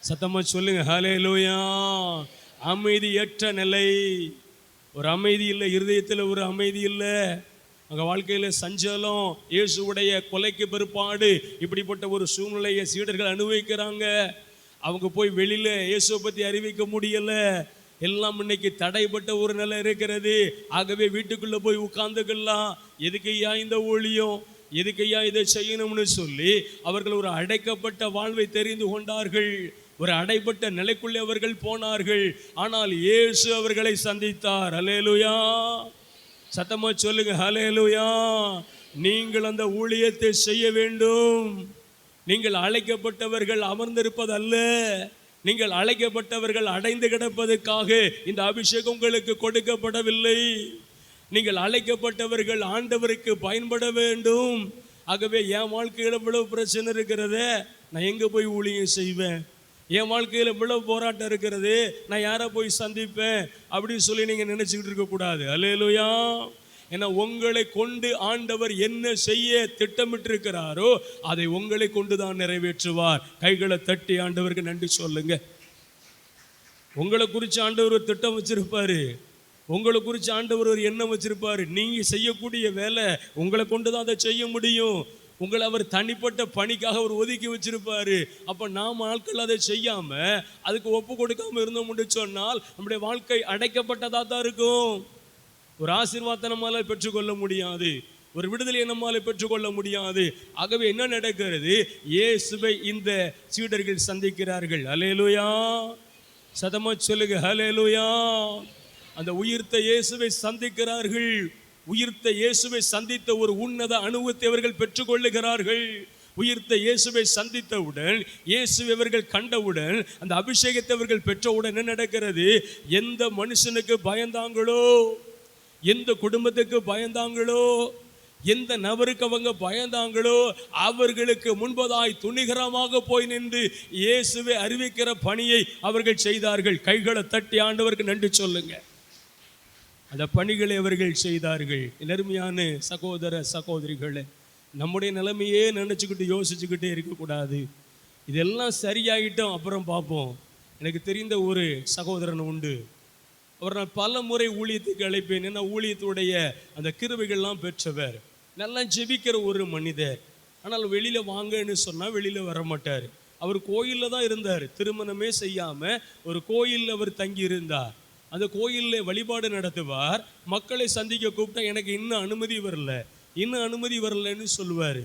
சத்தமா சொல்லுங்க ஹல்லேலூயா. அமைதியற்ற நிலை, ஒரு அமைதி இல்லை, இருதயத்தில் ஒரு அமைதி இல்லை, அங்கே வாழ்க்கையில் சஞ்சலம். இயேசுவுடைய கொலைக்கு பிற்பாடு இப்படிப்பட்ட ஒரு சூழ்நிலையை சீடர்கள் அனுபவிக்கிறாங்க. அவங்க போய் வெளியில் இயேசுவை பற்றி அறிவிக்க முடியலை. எல்லாம் இன்னைக்கு தடைப்பட்ட ஒரு நிலை இருக்கிறது. ஆகவே வீட்டுக்குள்ளே போய் உட்கார்ந்துக்கலாம். எதுக்கையா இந்த ஊழியம், எதுக்கையா இதை செய்யணும்னு சொல்லி அவர்கள் ஒரு அடைக்கப்பட்ட வாழ்வை தெரிந்து கொண்டார்கள். ஒரு அடைப்பட்ட நிலைக்குள்ளே அவர்கள் போனார்கள். ஆனால் இயேசு அவர்களை சந்தித்தார். ஹல்லேலூயா. சத்தமா சொல்லுங்க ஹல்லேலூயா. நீங்கள் அந்த ஊழியத்தை செய்ய வேண்டும். நீங்கள் அழைக்கப்பட்டவர்கள் அமர்ந்திருப்பதல்ல, நீங்கள் அழைக்கப்பட்டவர்கள் அடைந்து கிடப்பதற்காக இந்த அபிஷேகம் உங்களுக்கு கொடுக்கப்படவில்லை. நீங்கள் அழைக்கப்பட்டவர்கள் ஆண்டவருக்கு பயன்பட வேண்டும். ஆகவே என் வாழ்க்கையில் இவ்வளவு பிரச்சனை இருக்கிறத, நான் எங்கே போய் ஊழியம் செய்வேன்? என் வாழ்க்கையில் இவ்வளவு போராட்டம் இருக்கிறது, நான் யாரை போய் சந்திப்பேன் அப்படின்னு சொல்லி நீங்கள் நினச்சிக்கிட்டு இருக்கக்கூடாது. அல்லேலூயா. ஏன்னா உங்களை கொண்டு ஆண்டவர் என்ன செய்ய திட்டமிட்டிருக்கிறாரோ அதை உங்களை கொண்டு தான் நிறைவேற்றுவார். கைகளை தட்டி ஆண்டவருக்கு நன்றி சொல்லுங்க. உங்களை குறித்து ஆண்டவர் ஒரு திட்டம் வச்சிருப்பாரு. உங்களை குறித்து ஆண்டவர் ஒரு எண்ணம் வச்சிருப்பாரு. நீங்க செய்யக்கூடிய வேலை உங்களை கொண்டுதான் அதை செய்ய முடியும். உங்களை அவர் தனிப்பட்ட பணிக்காக அவர் ஒதுக்கி வச்சிருப்பாரு. அப்ப நாம் ஆட்கள் அதை செய்யாம அதுக்கு ஒப்பு கொடுக்காம இருந்தோம்னு சொன்னால் நம்முடைய வாழ்க்கை அடைக்கப்பட்டதா தான் இருக்கும். ஒரு ஆசீர்வாதத்தை நம்மால பெற்றுக்கொள்ள முடியாது, ஒரு விடுதலையை நம்மால பெற்றுக்கொள்ள முடியாது. ஆகவே என்ன நடக்கிறது? இயேசுவை இந்த சீடர்கள் சந்திக்கிறார்கள். ஹல்லேலூயா, சத்தமா சொல்லுங்க ஹல்லேலூயா. அந்த உயிர்த்த இயேசுவை சந்திக்கிறார்கள். உயிர்த்த இயேசுவை சந்தித்த ஒரு உன்னத அனுபவத்தை அவர்கள் பெற்றுக்கொள்ளுகிறார்கள். உயிர்த்த இயேசுவை சந்தித்தவுடன், இயேசுவை அவர்கள் கண்டவுடன், அந்த அபிஷேகத்தை அவர்கள் பெற்றவுடன் என்ன நடக்கிறது? எந்த மனுஷனுக்கு பயந்தாங்களோ, எந்த குடும்பத்துக்கு பயந்தாங்களோ, எந்த நபருக்கு அவங்க பயந்தாங்களோ, அவர்களுக்கு முன்பதாய் துணிகரமாக போய் நின்று இயேசுவை அறிவிக்கிற பணியை அவர்கள் செய்தார்கள். கைகளை தட்டி ஆண்டவருக்கு நன்றி சொல்லுங்க. அந்த பணிகளை அவர்கள் செய்தார்கள். அருமையான சகோதர சகோதரிகளே, நம்முடைய நிலைமையே நினச்சிக்கிட்டு யோசிச்சுக்கிட்டே இருக்கக்கூடாது. இதெல்லாம் சரியாகிட்டோம் அப்புறம் பார்ப்போம். எனக்கு தெரிந்த ஒரு சகோதரன் உண்டு. அவர் நான் பல முறை ஊழியத்துக்கு அழைப்பேன். ஏன்னா ஊழியத்துடைய அந்த கிருபைகள்லாம் பெற்றவர், நல்லா ஜெபிக்கிற ஒரு மனிதர். ஆனால் வெளியில் வாங்கன்னு சொன்னால் வெளியில் வர மாட்டார். அவர் கோயிலில் தான் இருந்தார். திருமணமே செய்யாமல் ஒரு கோயிலில் அவர் தங்கி இருந்தார். அந்த கோயிலில் வழிபாடு நடத்துவார். மக்களை சந்திக்க கூப்பிட்டா எனக்கு இன்னும் அனுமதி வரலன்னு சொல்லுவார்.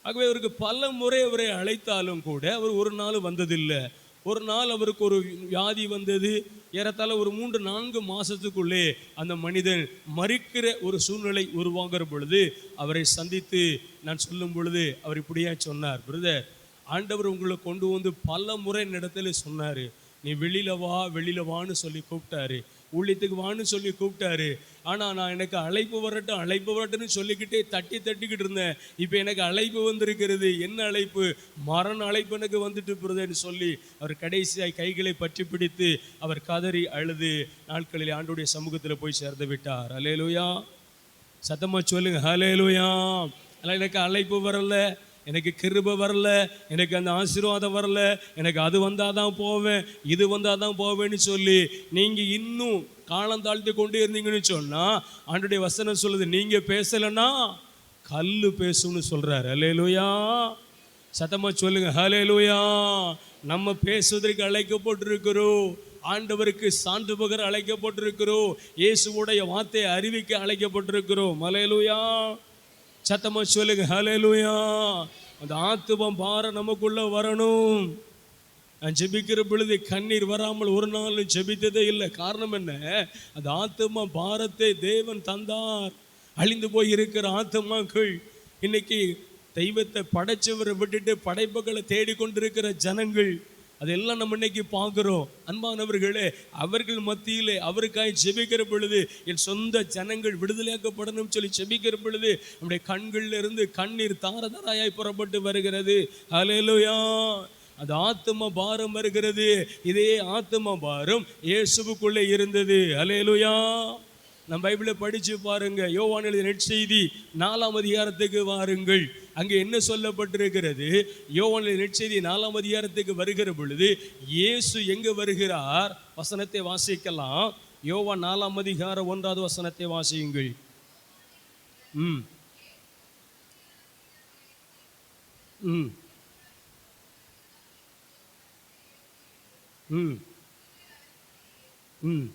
ஆகவே அவருக்கு பல முறை அவரை அழைத்தாலும் கூட அவர் ஒரு நாள் வந்ததில்லை. ஒரு நாள் அவருக்கு ஒரு வியாதி வந்தது. ஏறத்தாழ ஒரு 3-4 மாதத்துக்குள்ளே அந்த மனிதன் மறிக்கிற ஒரு சூழ்நிலை உருவாகிற பொழுது அவரை சந்தித்து நான் சொல்லும் பொழுது அவர் இப்படியே சொன்னார், பிரதர், ஆண்டவர் உங்களை கொண்டு வந்து பல முறை இடத்துல சொன்னார், நீ வெளியில் வான்னு சொல்லி கூப்பிட்டாரு, ஊழியத்துக்கு வான்னு சொல்லி கூப்பிட்டாரு. ஆனால் நான் எனக்கு அழைப்பு வரட்டும்னு சொல்லிக்கிட்டே தட்டிக்கிட்டு இருந்தேன். இப்போ எனக்கு அழைப்பு வந்திருக்கிறது. என்ன அழைப்பு? மரண அழைப்பு எனக்கு வந்துட்டு போகிறதுன்னு சொல்லி அவர் கடைசியாய் கைகளை பற்றி பிடித்து அவர் கதறி அழுது நாட்களில் ஆண்டவருடைய சமூகத்தில் போய் சேர்ந்து விட்டார். ஹல்லேலூயா, சத்தமாக சொல்லுங்க ஹல்லேலூயா. ஆனால் எனக்கு அழைப்பு வரல, எனக்கு கிருபை வரல, எனக்கு அந்த ஆசீர்வாதம் வரல, எனக்கு அது வந்தால் தான் போவேன், இது வந்தால் தான் போவேன்னு சொல்லி நீங்கள் இன்னும் காலம் தாழ்த்தி கொண்டே இருந்தீங்கன்னு சொன்னால் ஆண்டவருடைய வசனம் சொல்லுது, நீங்கள் பேசலைன்னா கல் பேசும்னு சொல்கிறார். ஹல்லேலூயா, சத்தமாக சொல்லுங்க ஹல்லேலூயா. நம்ம பேசுவதற்கு அழைக்கப்பட்டிருக்கிறோம். ஆண்டவருக்கு சான்று பகர அழைக்கப்பட்டிருக்கிறோம். இயேசுவுடைய வார்த்தையை அறிவிக்க அழைக்கப்பட்டிருக்கிறோம். ஹல்லேலூயா, சத்தமா சொல்லுங்க ஹல்லேலூயா. அந்த ஆத்துமம் பாரம் நமக்குள்ள வரணும். நான் ஜெபிக்கிற பொழுது கண்ணீர் வராமல் ஒரு நாள் ஜெபித்ததே இல்லை. காரணம் என்ன? அந்த ஆத்தும பாரத்தை தேவன் தந்தார். அழிந்து போய் இருக்கிற ஆத்துமாக்கள் இன்னைக்கு தெய்வத்தை படைச்சவரை விட்டுட்டு படைப்புகளை தேடிக்கொண்டிருக்கிற ஜனங்கள், அதெல்லாம் நம்ம இன்னைக்கு பார்க்குறோம். அன்பானவர்களே, அவர்கள் மத்தியிலே அவருக்காய் ஜெபிக்கிற பொழுது, என் சொந்த ஜனங்கள் விடுதலையாக்கப்படணும் சொல்லி ஜெபிக்கிற பொழுது நம்முடைய கண்களில் இருந்து கண்ணீர் தாரதாராயாய் புறப்பட்டு வருகிறது. ஹல்லேலூயா, அது ஆத்தும பாரம் வருகிறது. இதே ஆத்தும பாரம் இயேசுவுக்குள்ளே இருந்தது. ஹல்லேலூயா. நம்ம பைபிளை படித்து பாருங்க. யோவான் எழுதிய நற்செய்தி 4ஆம் அதிகாரத்துக்கு வாருங்கள். அங்கே என்ன சொல்லப்பட்டிருக்கிறது? யோவான் எழுதிய நற்செய்தி 4ஆம் அதிகாரத்துக்கு வருகிற பொழுது இயேசு எங்கே வருகிறார்? வசனத்தை வாசிக்கலாம். யோவான் 4ஆம் அதிகாரம் 1வது வசனத்தை வாசியுங்கள். ம் ம் ம் ம்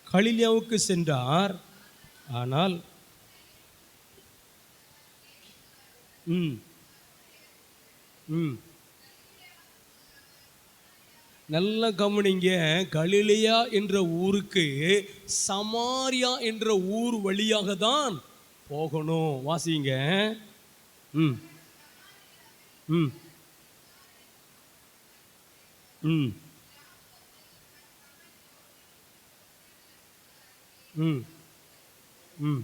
கலிலேயாவுக்கு சென்றார். ஆனால் ம் ம் நல்ல கவனிங்க. கலிலேயா என்ற ஊருக்கு சமாரியா என்ற ஊர் வழியாக தான் போகணும். வாசிங்க. ம் ம் ம் ம் ம்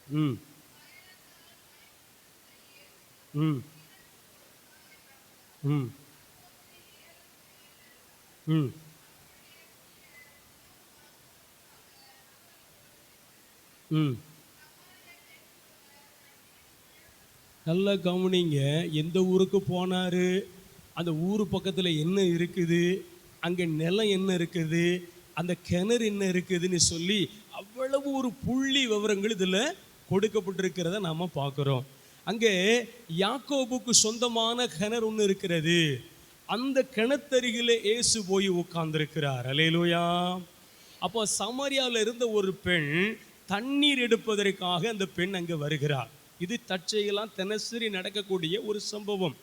ம் ம் ம் ம் ம் நல்லா கவனிங்க. எந்த ஊருக்கு போனாரு? அந்த ஊர் பக்கத்தில் என்ன இருக்குது? அங்கே நிலம் என்ன இருக்குது, அந்த கிணறு என்ன இருக்குதுன்னு சொல்லி அவ்வளவு ஒரு புள்ளி விவரங்கள் இதில் கொடுக்கப்பட்டிருக்கிறத நாம் பார்க்குறோம். அங்கே யாக்கோபுக்கு சொந்தமான கிணறு ஒன்று இருக்கிறது. அந்த கிணத்தருகிலே இயேசு போய் உட்கார்ந்திருக்கிறார். அல்லேலூயா. அப்போ சமாரியாவில் இருந்த ஒரு பெண் தண்ணீர் எடுப்பதற்காக அந்த பெண் அங்கே வருகிறார். இது தற்செயலாக தினசரி நடக்கக்கூடிய ஒரு சம்பவம்.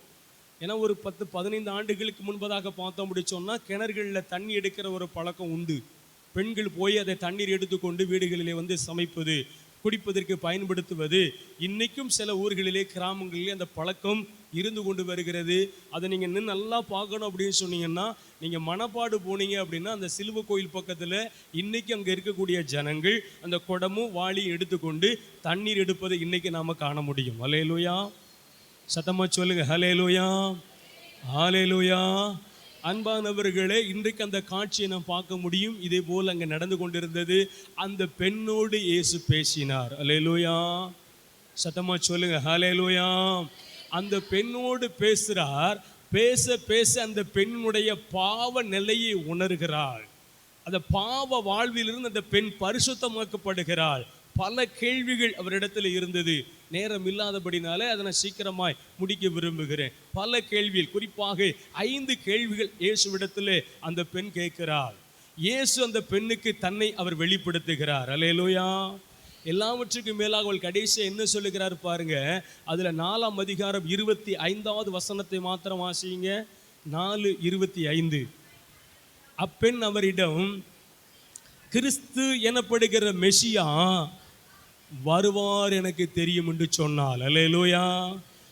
ஏன்னா ஒரு 10-15 ஆண்டுகளுக்கு முன்பதாக பார்த்தோம் முடிச்சோம்னா கிணறுகளில் தண்ணி எடுக்கிற ஒரு பழக்கம் உண்டு. பெண்கள் போய் அதை தண்ணீர் எடுத்துக்கொண்டு வீடுகளிலே வந்து சமைப்பது, குடிப்பதற்கு பயன்படுத்துவது இன்னைக்கும் சில ஊர்களிலே கிராமங்களிலே அந்த பழக்கம் இருந்து கொண்டு வருகிறது. அதை நீங்கள் இன்னும் நல்லா பார்க்கணும் அப்படின்னு சொன்னீங்கன்னா, நீங்கள் மணப்பாடு போனீங்க அப்படின்னா அந்த சிலுவை கோயில் பக்கத்தில் இன்னைக்கு அங்கே இருக்கக்கூடிய ஜனங்கள் அந்த குடமும் வாளியும் எடுத்துக்கொண்டு தண்ணீர் எடுப்பதை இன்னைக்கு நாம் காண முடியும். அல்லேலூயா. சத்தமா சொல்லுங்க, ஹல்லேலூயா, ஹல்லேலூயா. அன்பானவர்களே, இன்றைக்கு அந்த காட்சியை நாம் பார்க்க முடியும். இதே போல் அங்கே நடந்து கொண்டிருந்தது. அந்த பெண்ணோடு இயேசு பேசினார். அல்லேலூயா. சத்தமா சொல்லுங்க, ஹல்லேலூயா. அந்த பெண்ணோடு பேசுகிறார். பேச பேச அந்த பெண்ணுடைய பாவ நிலையை உணர்கிறாள். அந்த பாவ வாழ்விலிருந்து அந்த பெண் பரிசுத்தமாக்கப்படுகிறாள். பல கேள்விகள் அவரிடத்தில் இருந்தது. நேரம் இல்லாதபடினாலே அதை நான் சீக்கிரமாய் முடிக்க விரும்புகிறேன். பல கேள்விகள், குறிப்பாக 5 கேள்விகள் இயேசுவிடத்தில் அந்த பெண் கேட்கிறாள். இயேசு அந்த பெண்ணுக்கு தன்னை அவர் வெளிப்படுத்துகிறார். அல்லேலூயா. எல்லாவற்றுக்கும் மேலாக அவள் கடைசியாக என்ன சொல்லுகிறார் பாருங்க. அதில் 4ஆம் அதிகாரம் 25வது வசனத்தை மாத்திரம் வாசிங்க. 4:25. அப்பெண் அவரிடம், கிறிஸ்து எனப்படுகிற மெசியா வருவார் எனக்கு தெரியும் என்று சொன்னாள். அல்லேலூயா.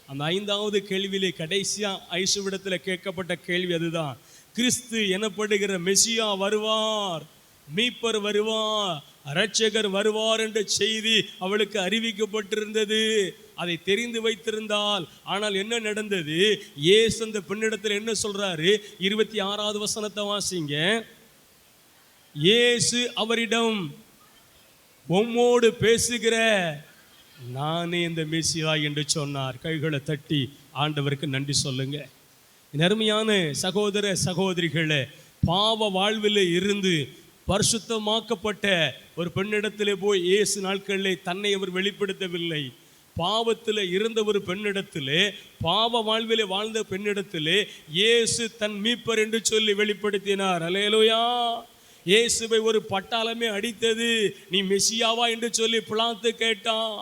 அந்த 5வது கேள்வியிலே கடைசியாக ஐசுவிடத்தில் கேட்கப்பட்ட கேள்வி அதுதான். கிறிஸ்து எனப்படுகிற மெசியா வருவார், மீட்பர் வருவார், இரட்சகர் வருவார் என்ற செய்தி அவளுக்கு அறிவிக்கப்பட்டிருந்தது. அதை தெரிந்து வைத்திருந்தால். ஆனால் என்ன நடந்தது? இயேசு அந்த பெண்ணிடத்தில் என்ன சொல்றாரு? 26வது வசனத்தை வாசிங்க. இயேசு அவரிடம், உம்மோடு பேசுகிற நானே இந்த மெசியா என்று சொன்னார். கைகளை தட்டி ஆண்டவருக்கு நன்றி சொல்லுங்க. அருமையான சகோதர சகோதரிகளே, பாவ வாழ்வில் இருந்து பரிசுத்தமாக்கப்பட்ட ஒரு பெண்ணிடத்திலே போய் இயேசு நாட்களிலே தன்னை அவர் வெளிப்படுத்தவில்லை. பாவத்தில் இருந்த ஒரு பெண்ணிடத்திலே, பாவ வாழ்விலே வாழ்ந்த பெண்ணிடத்திலே இயேசு தன் மீட்பர் என்று சொல்லி வெளிப்படுத்தினார். அல்லேலூயா. இயேசுவை ஒரு பட்டாளமே அடித்தது. நீ மெசியாவா என்று சொல்லி பிலாத்து கேட்டான்.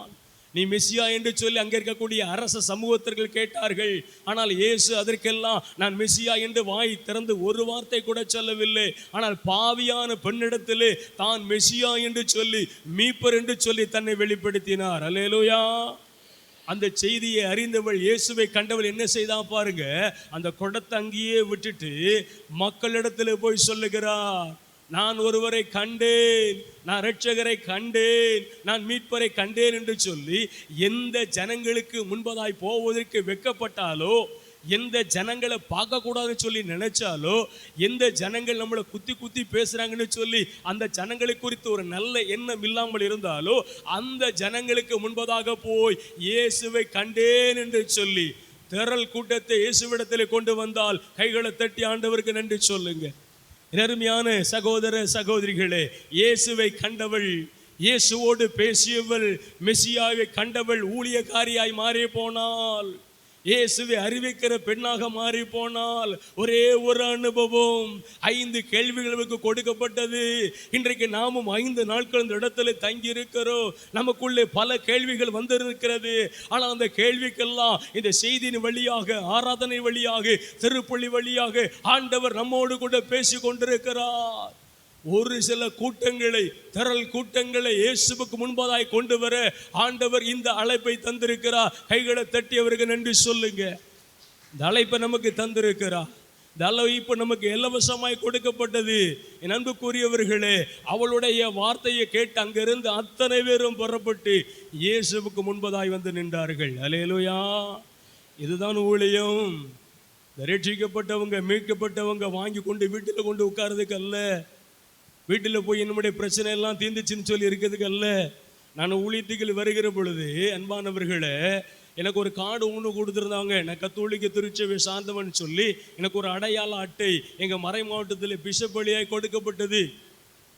நீ மெசியா என்று சொல்லி அங்கே இருக்கக்கூடிய அரச சமூகத்தர்கள் கேட்டார்கள். ஆனால் இயேசு அதற்கெல்லாம் நான் மெசியா என்று வாய் திறந்து ஒரு வார்த்தை கூட சொல்லவில்லை. ஆனால் பாவியான பெண்ணிடத்திலே தான் மெசியா என்று சொல்லி, மீட்பர் என்று சொல்லி தன்னை வெளிப்படுத்தினார். அல்லேலூயா. அந்த செய்தியை அறிந்தவள், இயேசுவை கண்டவள் என்ன செய்தா பாருங்க. அந்த குடத்தை அங்கேயே விட்டுட்டு மக்களிடத்தில் போய் சொல்லுகிறார், நான் ஒருவரை கண்டேன், நான் இரட்சகரை கண்டேன், நான் மீட்பரை கண்டேன் என்று சொல்லி எந்த ஜனங்களுக்கு முன்பதாய் போவதற்கு வெட்கப்பட்டாலோ, எந்த ஜனங்களை பார்க்கக்கூடாதுன்னு சொல்லி நினைச்சாலோ, எந்த ஜனங்கள் நம்மளை குத்தி குத்தி பேசுறாங்கன்னு சொல்லி அந்த ஜனங்களை குறித்து ஒரு நல்ல எண்ணம் இல்லாமல் இருந்தாலோ, அந்த ஜனங்களுக்கு முன்பதாக போய் இயேசுவை கண்டேன் என்று சொல்லி திரள் கூட்டத்தை இயேசுவிடத்தில் கொண்டு வந்தால் கைகளை தட்டி ஆண்டவருக்கு நன்றி சொல்லுங்க. அருமையான சகோதர சகோதரிகளே, இயேசுவை கண்டவள், இயேசுவோடு பேசியவள், மெசியாவை கண்டவள் ஊழியக்காரியாய் மாறி போனாள். இயேசுவை அறிவிக்கிற பெண்ணாக மாறி போனால். ஒரே ஒரு அனுபவம், 5 கேள்விகளுக்கு கொடுக்கப்பட்டது. இன்றைக்கு நாமும் 5 நாட்கள் இந்த இடத்துல தங்கி இருக்கிறோம். நமக்குள்ளே பல கேள்விகள் வந்திருக்கிறது. ஆனால் அந்த கேள்விக்கெல்லாம் இந்த செய்தியின் வழியாக, ஆராதனை வழியாக, திருப்பலி வழியாக ஆண்டவர் நம்மோடு கூட பேசி கொண்டிருக்கிறார். ஒரு சில கூட்டங்களை, திரள் கூட்டங்களை இயேசுவுக்கு முன்பதாய் கொண்டு வர ஆண்டவர் இந்த அழைப்பை தந்திருக்கிறார். கைகளை தட்டி அவருக்கு நன்றி சொல்லுங்க. இந்த அழைப்பை நமக்கு தந்திருக்கிறார். இந்த அழைப்பு நமக்கு இலவசமாய் கொடுக்கப்பட்டது. என் அன்புக்குரியவர்களே, அவளுடைய வார்த்தையை கேட்டு அங்கிருந்து அத்தனை பேரும் புறப்பட்டு இயேசுவுக்கு முன்பதாய் வந்து நின்றார்கள். அல்லேலூயா. இதுதான் ஊழியம். ரட்சிக்கப்பட்டவங்க, மீட்கப்பட்டவங்க வாங்கி கொண்டு வீட்டில் கொண்டு உட்கார்றதுக்கு அல்ல. வீட்டில் போய் என்னுடைய பிரச்சனை எல்லாம் தீர்ந்துச்சுன்னு சொல்லி இருக்கிறதுக்கு அல்ல. நான் ஊழியத்துக்கு வருகிற பொழுது அன்பானவர்களே, எனக்கு ஒரு கார்டு ஒன்று கொடுத்துருந்தாங்க, நான் கத்தோலிக்க திருச்சபை சார்ந்தவன் சொல்லி எனக்கு ஒரு அடையாள அட்டை எங்கள் மறை மாவட்டத்தில் பிஷப் வழியாக கொடுக்கப்பட்டது.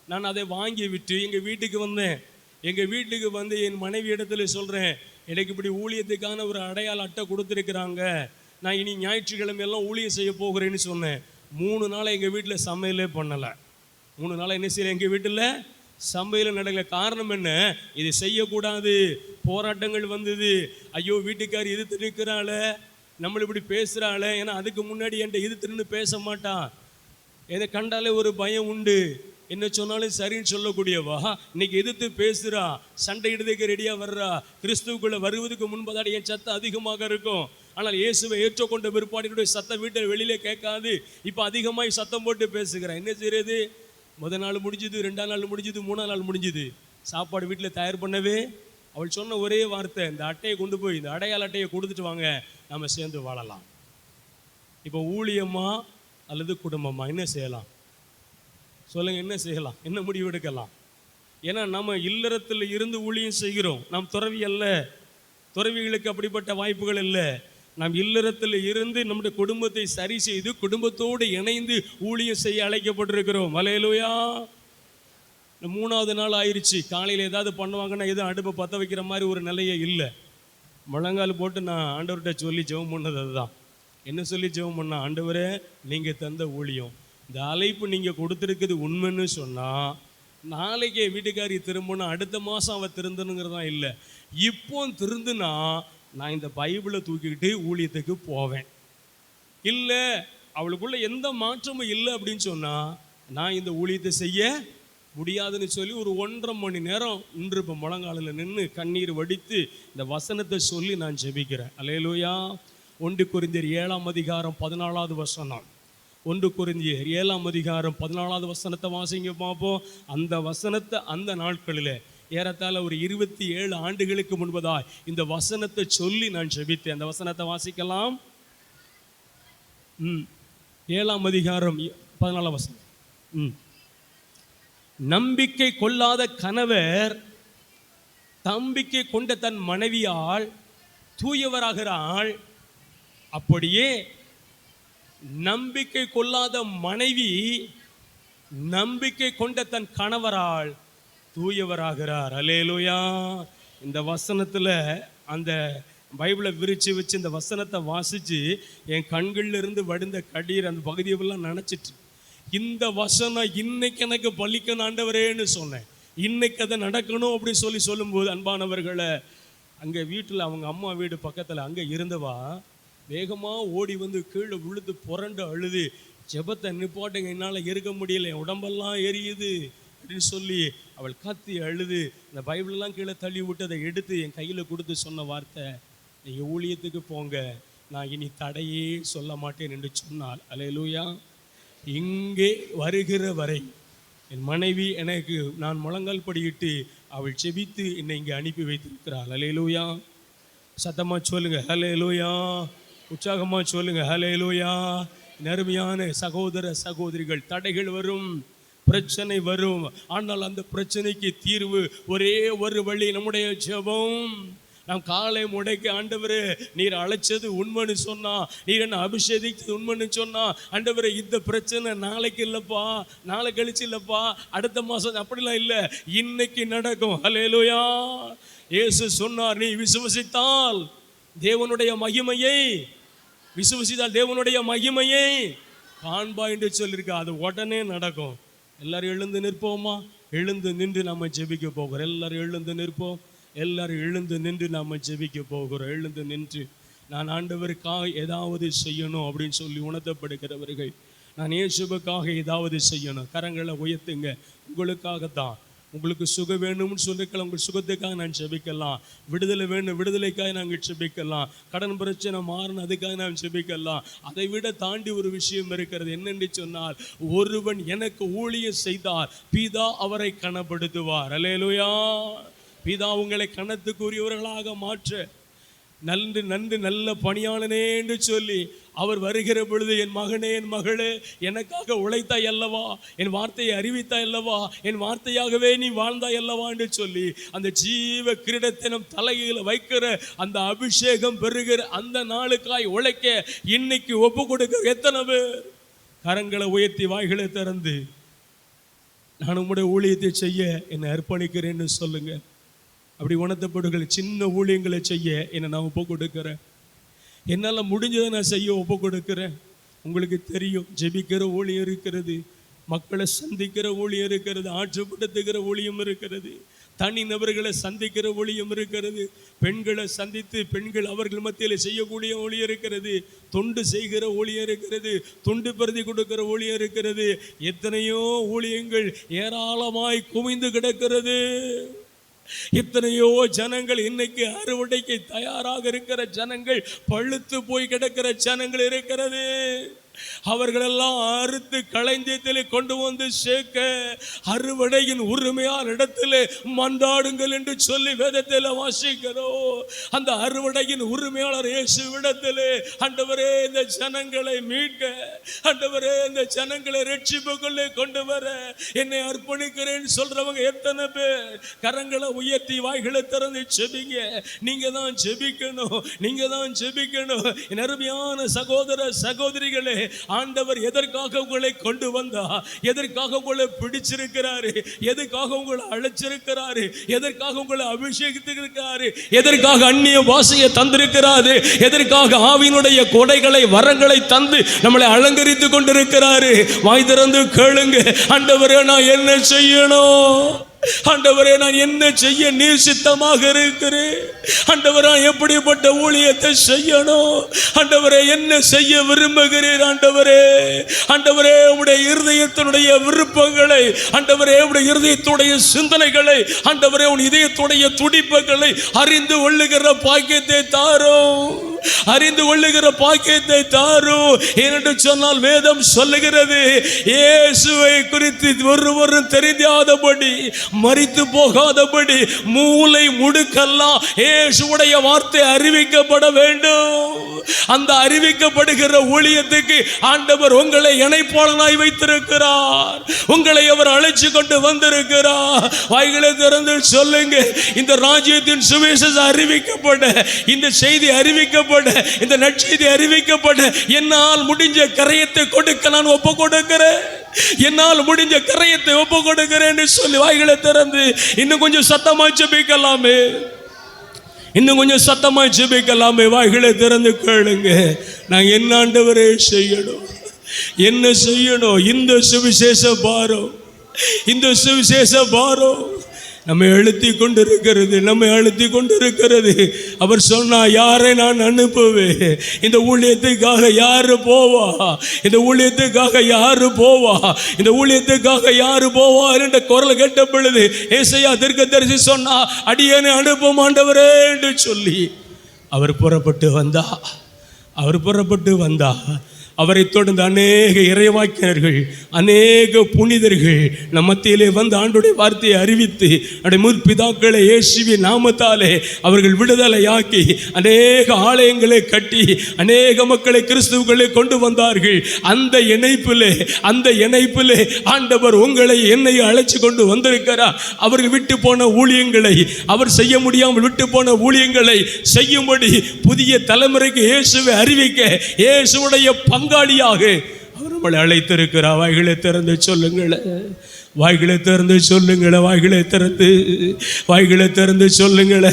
நான் அதை வாங்கி விட்டு எங்கள் வீட்டுக்கு வந்தேன். எங்கள் வீட்டுக்கு வந்து என் மனைவி இடத்துல சொல்கிறேன், எனக்கு இப்படி ஊழியத்துக்கான ஒரு அடையாள அட்டை கொடுத்துருக்குறாங்க, நான் இனி ஞாயிற்றுக்கிழமையெல்லாம் ஊழியம் செய்ய போகிறேன்னு சொன்னேன். 3 நாள் எங்கள் வீட்டில் சமையலே பண்ணலை. 3 நாள் என்ன செய்யலை, எங்கள் வீட்டில் சமையல் நடக்கல. காரணம் என்ன? இது செய்யக்கூடாது, போராட்டங்கள் வந்தது. ஐயோ வீட்டுக்காரி எதிர்த்து நிற்கிறாள், நம்மளை இப்படி பேசுகிறாள். ஏன்னா அதுக்கு முன்னாடி என்கிட்ட எதிர்த்துன்னு பேச மாட்டான், என்னை கண்டாலே ஒரு பயம் உண்டு. என்ன சொன்னாலும் சரின்னு சொல்லக்கூடியவா இன்னைக்கு எதிர்த்து பேசுகிறா, சண்டை இடுறதுக்கு ரெடியாக வர்றா. கிறிஸ்துவுக்குள்ளே வருவதுக்கு முன்பதாடி என் சத்தம் அதிகமாக இருக்கும். ஆனால் இயேசுவை ஏற்றுக்கொண்ட பிற்பாடினுடைய சத்தம் வீட்டில் வெளியிலே கேட்காது. இப்போ அதிகமாக சத்தம் போட்டு பேசுகிறேன். என்ன செய்யறது? முதல் நாள் முடிஞ்சுது, 2ஆம் நாள் முடிஞ்சுது, 3ஆம் நாள் முடிஞ்சுது. சாப்பாடு வீட்டில் தயார் பண்ணவே அவள் சொன்ன ஒரே வார்த்தை, இந்த அட்டையை கொண்டு போய் இந்த அடையாள அட்டையை கொடுத்துட்டு வாங்க, நம்ம சேர்ந்து வாழலாம். இப்போ ஊழியமா அல்லது குடும்பமா, என்ன செய்யலாம் சொல்லுங்க? என்ன செய்யலாம்? என்ன முடிவு எடுக்கலாம்? ஏன்னா நம்ம இல்லறத்தில் இருந்து ஊழியம் செய்கிறோம். நாம் துறவி அல்ல. துறவிகளுக்கு அப்படிப்பட்ட வாய்ப்புகள் இல்லை. நாம் இல்லறத்தில் இருந்து நம்முடைய குடும்பத்தை சரி செய்து குடும்பத்தோடு இணைந்து ஊழியம் செய்ய அழைக்கப்பட்டிருக்கிறோம். அல்லேலூயா. 3ஆவது நாள் ஆயிடுச்சு. காலையில் ஏதாவது பண்ணுவாங்கன்னா எதுவும் அடுப்பை பற்ற வைக்கிற மாதிரி ஒரு நிலையே இல்லை. முழங்கால் போட்டு நான் ஆண்டவர்கிட்ட சொல்லி ஜெபம் பண்ணது அதுதான். என்ன சொல்லி ஜெபம் பண்ணா, ஆண்டவரே நீங்கள் தந்த ஊழியம், இந்த அழைப்பு நீங்கள் கொடுத்துருக்குது உண்மைன்னு சொன்னால், நாளைக்கு வீட்டுக்காரி திரும்பணும், அடுத்த மாதம் அவள் திருந்தணுங்கிறதான் இல்லை. இப்போ திருந்துனா நான் இந்த பைபிளை தூக்கிக்கிட்டு ஊழியத்துக்கு போவேன். இல்லை அவளுக்குள்ள எந்த மாற்றமும் இல்லை அப்படின்னு சொன்னால் நான் இந்த ஊழியத்தை செய்ய முடியாதுன்னு சொல்லி ஒரு 1.5 மணி நேரம் இன்று இப்போ முழங்காலில் நின்று கண்ணீர் வடித்து இந்த வசனத்தை சொல்லி நான் ஜெபிக்கிறேன். அல்லேலூயா. 1 கொரிந்தியர் 7ஆம் அதிகாரம் 14வது வசனம். 1 கொரிந்தியர் 7ஆம் அதிகாரம் 14வது வசனத்தை வாசிங்க பார்ப்போம். அந்த வசனத்தை அந்த நாட்களில் ஏறத்தாழ ஒரு 27 ஆண்டுகளுக்கு முன்பதாய் இந்த வசனத்தை சொல்லி நான் ஜெபித்தேன். அந்த வசனத்தை வாசிக்கலாம். 7ஆம் அதிகாரம் 14ஆம் வசனம். நம்பிக்கை கொள்ளாத கணவர் நம்பிக்கை கொண்ட தன் மனைவியால் தூயவராகிறாள், அப்படியே நம்பிக்கை கொள்ளாத மனைவி நம்பிக்கை கொண்ட தன் கணவரால் தூயவராகிறார். அல்லேலூயா. இந்த வசனத்தில் அந்த பைபிளை விரித்து வச்சு இந்த வசனத்தை வாசித்து என் கண்களில் இருந்து வடிந்த கண்ணீர் அந்த பகுதியெல்லாம் நினச்சிட்டு, இந்த வசனம் இன்னைக்கு எனக்கு பலிக்கணும் ஆண்டவரேன்னு சொன்னேன். இன்னைக்கு அதை நடக்கணும் அப்படின்னு சொல்லும்போது அன்பானவர்களை, அங்கே வீட்டில் அவங்க அம்மா வீடு பக்கத்தில் அங்கே இருந்தவா வேகமாக ஓடி வந்து கீழே விழுந்து புரண்டு அழுது, ஜெபத்தை நிப்பாட்டுங்க, என்னால் இருக்க முடியல, என் உடம்பெல்லாம் எரியுது அப்படின்னு சொல்லி அவள் கத்தி அழுது இந்த பைபிளெல்லாம் கீழே தள்ளி விட்டு அதை எடுத்து என் கையில் கொடுத்து சொன்ன வார்த்தை, நீங்கள் ஊழியத்துக்கு போங்க, நான் இனி தடையே சொல்ல மாட்டேன் என்று சொன்னாள். அல்லேலூயா. இங்கே வருகிற வரை என் மனைவி எனக்கு நான் முழங்கால் படியிட்டு அவள் செபித்து என்னை இங்கே அனுப்பி வைத்திருக்கிறாள். அல்லேலூயா. சத்தமாக சொல்லுங்க அல்லேலூயா. உற்சாகமாக சொல்லுங்க அல்லேலூயா. நறுமையான சகோதர சகோதரிகள், தடைகள் வரும், பிரச்சனை வரும், ஆனால் அந்த பிரச்சனைக்கு தீர்வு ஒரே ஒரு வழி, நம்முடைய ஜெபம். நாம் காலை முடைக்கு, ஆண்டவரே நீர் அழைச்சது உண்மைன்னு சொன்னா, நீர் என்ன அபிஷேகித்தது உண்மைன்னு சொன்னா, ஆண்டவரே இந்த பிரச்சனை நாளைக்கு இல்லைப்பா, நாளை கழிச்சு இல்லைப்பா, அடுத்த மாதம், அப்படிலாம் இல்லை, இன்னைக்கு நடக்கும். அல்லேலூயா. இயேசு சொன்னார், நீ விசுவசித்தால் தேவனுடைய மகிமையை, விசுவசித்தால் தேவனுடைய மகிமையை காண்பா என்று சொல்லியிருக்க, அது உடனே நடக்கும். எல்லாரும் எழுந்து நிற்போமா? எழுந்து நின்று நம்ம ஜெபிக்க போகிறோம். எல்லாரும் எழுந்து நிற்போம். எல்லாரும் எழுந்து நின்று நாம் ஜெபிக்க போகிறோம். எழுந்து நின்று நான் ஆண்டவருக்காக ஏதாவது செய்யணும் அப்படின்னு சொல்லி உணர்த்தப்படுகிறவர்கள், நான் இயேசுவுக்காக ஏதாவது செய்யணும், கரங்களை உயர்த்துங்க. உங்களுக்காகத்தான், உங்களுக்கு சுகம் வேணும்னு சொல்லிக்கலாம், உங்கள் சுகத்துக்காக நான் ஜெபிக்கலாம். விடுதலை வேணும், விடுதலைக்காக நாங்கள் ஜெபிக்கலாம். கடன் பிரச்சனை மாறணும், அதுக்காக நான் ஜெபிக்கலாம். அதை விட தாண்டி ஒரு விஷயம் இருக்கிறது. என்னென்று சொன்னால், ஒருவன் எனக்கு ஊழியம் செய்தால் பிதா அவரை கனப்படுத்துவார். அல்லேலூயா. பிதா உங்களை கனத்துக்குரியவர்களாக மாற்ற நன்று நன்று நல்ல பணியாளனே என்று சொல்லி அவர் வருகிற பொழுது, என் மகனே என் மகளே, எனக்காக உழைத்தாய் அல்லவா, என் வார்த்தையை அறிவித்தாய் அல்லவா, என் வார்த்தையாகவே நீ வாழ்ந்தாய் அல்லவா என்று சொல்லி அந்த ஜீவ கிரீடத்தை நம் தலையில் வைக்கிற அந்த அபிஷேகம் பெறுகிற அந்த நாளுக்காய் உழைக்க இன்னைக்கு ஒப்பு கொடுக்க எத்தனை பேர் கரங்களை உயர்த்தி வாய்களை திறந்து நான் உம்முடைய ஊழியத்தை செய்ய என்னை அர்ப்பணிக்கிறேன்னு சொல்லுங்க. அப்படி உணர்த்தப்படுகிற சின்ன ஊழியங்களை செய்ய என்னை நான் ஒப்பு கொடுக்கிறேன். என்னால் முடிஞ்சதை நான் செய்ய ஒப்பு கொடுக்கிறேன். உங்களுக்கு தெரியும், ஜெபிக்கிற ஊழியம் இருக்கிறது, மக்களை சந்திக்கிற ஊழியம் இருக்கிறது, ஆற்றுப்படுத்துகிற ஊழியம் இருக்கிறது, தனி நபர்களை சந்திக்கிற ஊழியம் இருக்கிறது, பெண்களை சந்தித்து பெண்கள் அவர்கள் மத்தியில் செய்யக்கூடிய ஊழியம் இருக்கிறது, தொண்டு செய்கிற ஊழியம் இருக்கிறது, தொண்டு பிரதி கொடுக்கிற ஊழியம் இருக்கிறது. எத்தனையோ ஊழியங்கள் ஏராளமாய் குவிந்து கிடக்கிறது. எத்தனையோ ஜனங்கள் இன்னைக்கு அறுவடைக்கு தயாராக இருக்கிற ஜனங்கள், பழுத்து போய் கிடக்கிற ஜனங்கள் இருக்கிறது. அவர்களெல்லாம் அறுத்து களஞ்சியத்தில் கொண்டு வந்து சேர்க்க அறுவடையின் உரிமையான இடத்துல மன்றாடுங்கள் என்று சொல்லி வேதத்தில் வாசிக்கிறோம். அந்த அறுவடையின் உரிமையாளர் இயேசுவிடத்தில், ஆண்டவரே இந்த ஜனங்களை மீட்க, ஆண்டவரே இந்த ஜனங்களை ரட்சிப்புக்குள்ளே கொண்டு வர என்னை அர்ப்பணிக்கிறேன்னு சொல்றவங்க எத்தனை பேர்? கரங்களை உயர்த்தி வாய்களை திறந்து ஜெபிங்க. நீங்க தான் ஜெபிக்கணும், நீங்க தான் ஜெபிக்கணும். என் அருமையான சகோதர சகோதரிகளே, ஆண்டவர் எதற்காக உங்களை கொண்டு வந்தா, எதற்காக உங்களை பிடிச்சிருக்கிறாரு, எதற்காக உங்களை அழைச்சிருக்கிறாரு, எதற்காக உங்களை அபிஷேகித்திருக்கிறாரு, எதற்காக அந்நிய வாசையை தந்திருக்கிறாரு, எதற்காக ஆவியினுடைய கொடைகளை வரங்களை தந்து நம்மளை அலங்கரித்து கொண்டிருக்கிறாரு. வாய் திறந்து கேளுங்க. ஆண்டவரே நான் என்ன செய்யணும்? ஆண்டவரே நான் என்ன செய்ய நீர் சித்தமாக இருக்கிறேன்? ஆண்டவரே எப்படிப்பட்ட ஊழியத்தை செய்யணும்? ஆண்டவரே என்ன செய்ய விரும்புகிறீர்? ஆண்டவரே, ஆண்டவரே உடைய இருதயத்தினுடைய விருப்பங்களை, ஆண்டவரே உடைய இருதயத்துடைய சிந்தனைகளை, ஆண்டவரே உன் இதயத்துடைய துடிப்புகளை அறிந்து கொள்ளுகிற பாக்கியத்தை தாரும், அறிந்து கொள்ளுகிற பாக்கியத்தை தாரும். ஏனென்று சொன்னால் வேதம் சொல்லுகிறது, இயேசுவை குறித்து ஒருவரும் தெரியாதபடி, மரித்து போகாதபடி மூலை முடுக்கெல்லாம் இயேசுவுடைய வார்த்தை அறிவிக்கப்பட வேண்டும். அந்த அறிவிக்கப்படுகிற ஊழியத்துக்கு ஆண்டவர் உங்களை இணைப்பாளனாய் வைத்திருக்கிறார். உங்களை அவர் அழைச்சு கொண்டு வந்திருக்கிறார். வாய்களை திறந்து சொல்லுங்க. இந்த ராஜ்யத்தின் சுவிசேஷம் அறிவிக்கப்பட, இந்த செய்தி அறிவிக்கப்பட, இந்த நற்செய்தி அறிவிக்கப்பட என்னால் முடிஞ்ச கரையத்தை கொடுக்க நான் ஒப்பு கொடுக்கிறேன். என்னால் முடிஞ்ச கரையத்தை ஒப்பு கொடுக்கிறேன் சொல்லி வாய்களை திறந்து இன்னும் கொஞ்சம் சத்தமா ஜெபிக்கலாமே, இன்னும் கொஞ்சம் சத்தமா ஜெபிக்கலாமே. வாய்களை திறந்து கேளுங்க. நான் என்ன ஆண்டவரே செய்யணும், என்ன செய்யணும்? இந்த சுவிசேஷ பாரம், இந்த சுவிசேஷ பாரம் நம்மை அழுத்தி கொண்டிருக்கிறது, நம்மை அழுத்தி கொண்டிருக்கிறது. அவர் சொன்னா, யாரை நான் அனுப்புவேன்? இந்த ஊழியத்துக்காக யாரு போவா? இந்த ஊழியத்துக்காக யாரு போவா? இந்த ஊழியத்துக்காக யாரு போவா என்ற குரல் கேட்ட பொழுது ஏசாயா தீர்க்கதரிசி சொன்னா, அடியேனை அனுப்பும் ஆண்டவரே என்று சொல்லி அவர் புறப்பட்டு வந்தா, அவர் புறப்பட்டு வந்தா. அவரை தொடர்ந்து அநேக இறைவாக்கினர்கள், அநேக புனிதர்கள் நம் மத்தியிலே வந்து ஆண்டுடைய வார்த்தையை அறிவித்து அவருடைய முற்பிதாக்களை இயேசுவின் நாமத்தாலே அவர்கள் விடுதலையாக்கி அநேக ஆலயங்களை கட்டி அநேக மக்களை கிறிஸ்துவுக்குள்ளே கொண்டு வந்தார்கள். அந்த இணைப்பிலே ஆண்டவர் உங்களை என்னை அழைச்சு கொண்டு வந்திருக்கிறார். அவர்கள் விட்டு போன ஊழியங்களை, அவர் செய்ய முடியாமல் விட்டு போன ஊழியங்களை செய்யும்படி புதிய தலைமுறைக்கு இயேசுவை அறிவிக்க இயேசுவுடைய பங்காளியாக அவர் நம்மளை அழைத்திருக்கிறார். வாய்களை திறந்து சொல்லுங்கள், வாய்களை திறந்து சொல்லுங்கள, வாய்களை திறந்து சொல்லுங்கள.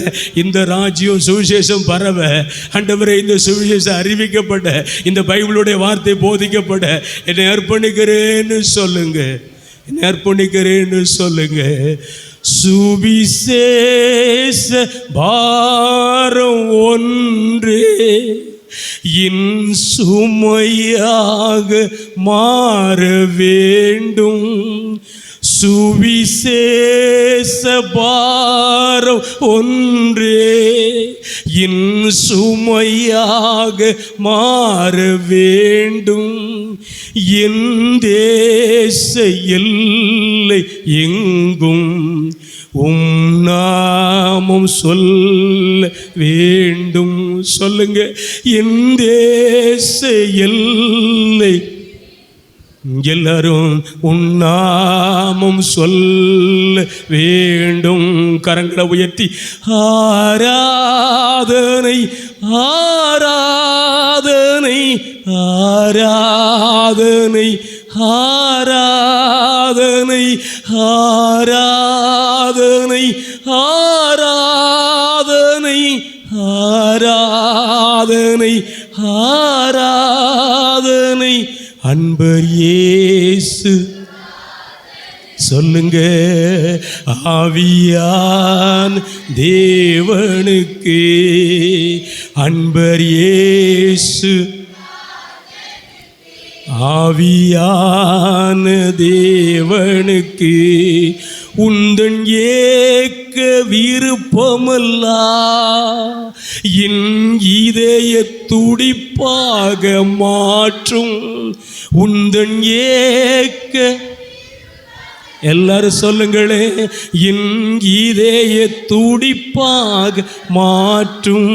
இந்த ராஜ்யம் சுவிசேஷம் பரவ, ஆண்டவரே இந்த சுவிசேஷம் அறிவிக்கப்பட, இந்த பைபிளுடைய வார்த்தை போதிக்கப்பட என்னை அர்ப்பணிக்கிறேன்னு சொல்லுங்க, என்னை அர்ப்பணிக்கிறேன்னு சொல்லுங்க. சுவிசேஷ பாரம் ஒன்றே என் சுமையாக மாற வேண்டும். சுவிசேஷ பாரம் ஒன்றே என் சுமையாக மாற வேண்டும். என் தேச எல்லை எங்கும் உம் நாமம் சொல்ல வேண்டும். சொல்லுங்க. என் தேச எல்லை எல்லாரும் உன்னாமம் சொல்ல வேண்டும். கரங்களை உயர்த்தி ஆராதனை ஆராதனை ஆராதனை ஆராதனை ஆராதனை ஆராதனை ஆராதனை ஆராதனை அன்பர் இயேசு சொல்லுங்க. ஆவியான் தேவனுக்கு அன்பர் இயேசு ஆவியான தேவனுக்கு உந்தன் ஏக்க விருப்பமல்லா என் இதய துடிப்பாக மாற்றும். உந்தன் ஏக்க எல்லாரும் சொல்லுங்களே. என் இதய துடிப்பாக மாற்றும்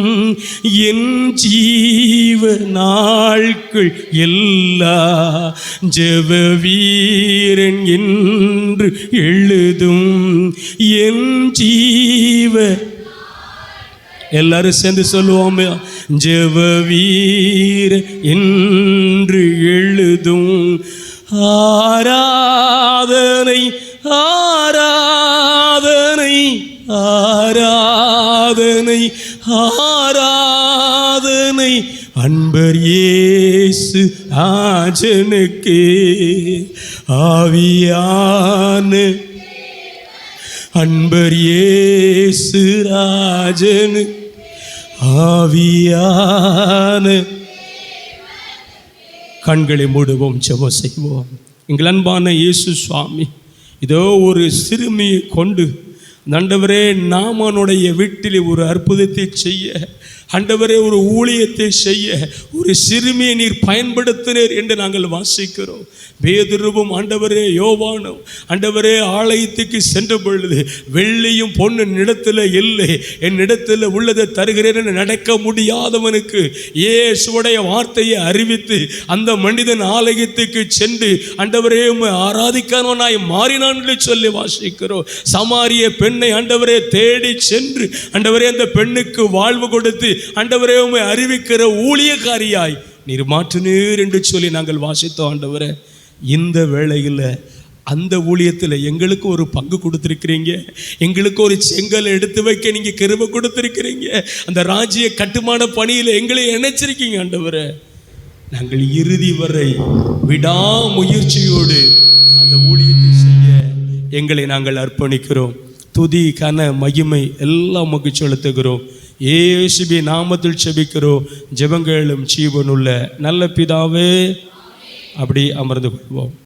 என் ஜீவ நாட்கள் எல்லா ஜெப வீரன் என்று எழுதும். என் ஜீவ எல்லாரும் சேர்ந்து சொல்லுவோம். ஜெப வீர என்று எழுதும். ஆராதனை ஆராதனை ஆராதனை ஆராதனை அன்பர் இயேசு ராஜனுக்கு ஆவியான அன்பர் இயேசு ராஜனு ஆவியான. கண்களை மூடுவோம், ஜெபம் செய்வோம். எங்கள் அன்பான இயேசு சுவாமி, இதோ ஒரு சிறுமியை கொண்டு ஆண்டவரே நாமானுடைய வீட்டில் ஒரு அற்புதத்தை செய்ய, ஆண்டவரே ஒரு ஊழியத்தை செய்ய ஒரு சிறுமியை நீர் பயன்படுத்தினீர் என்று நாங்கள் வாசிக்கிறோம். பேதுருவும் ஆண்டவரே யோவானும் ஆண்டவரே ஆலயத்துக்கு சென்ற பொழுது வெள்ளியும் பொண்ணு இடத்துல இல்லை, என் இடத்துல உள்ளதை தருகிறேன் என்று நடக்க முடியாதவனுக்கு இயேசுவுடைய வார்த்தையை அறிவித்து அந்த மனிதன் ஆலயத்துக்கு சென்று ஆண்டவரே ஆராதிக்கானவனாய் மாறினான் என்று சொல்லி வாசிக்கிறோம். சமாரிய பெண்ணை ஆண்டவரே தேடி சென்று ஆண்டவரே அந்த பெண்ணுக்கு வாழ்வு கொடுத்து ஆண்டவரே உம்மை அறிவிக்கிற ஊழியக்காரியாய் நீர் மாற்றினீர் என்று சொல்லி நாங்கள் வாசித்தோம். ஆண்டவரே இந்த வேளையில் அந்த ஊழியத்தில் எங்களுக்கு ஒரு பங்கு கொடுத்துருக்கிறீங்க, எங்களுக்கு ஒரு செங்கலை எடுத்து வைக்க நீங்கள் கிருபை கொடுத்துருக்கிறீங்க, அந்த ராஜ்ய கட்டுமான பணியில் எங்களை இணைச்சிருக்கீங்க. ஆண்டவரே நாங்கள் இறுதி வரை விடாமுயற்சியோடு அந்த ஊழியத்தை செய்ய எங்களை நாங்கள் அர்ப்பணிக்கிறோம். துதி கன மகிமை எல்லாம் உமக்கு செலுத்துகிறோம். இயேசுவின் நாமத்தில் செபிக்கிறோம் ஜெபங்களும் ஜீவனுள்ள நல்ல பிதாவே. அப்படி அமர்ந்து கொள்வோம்.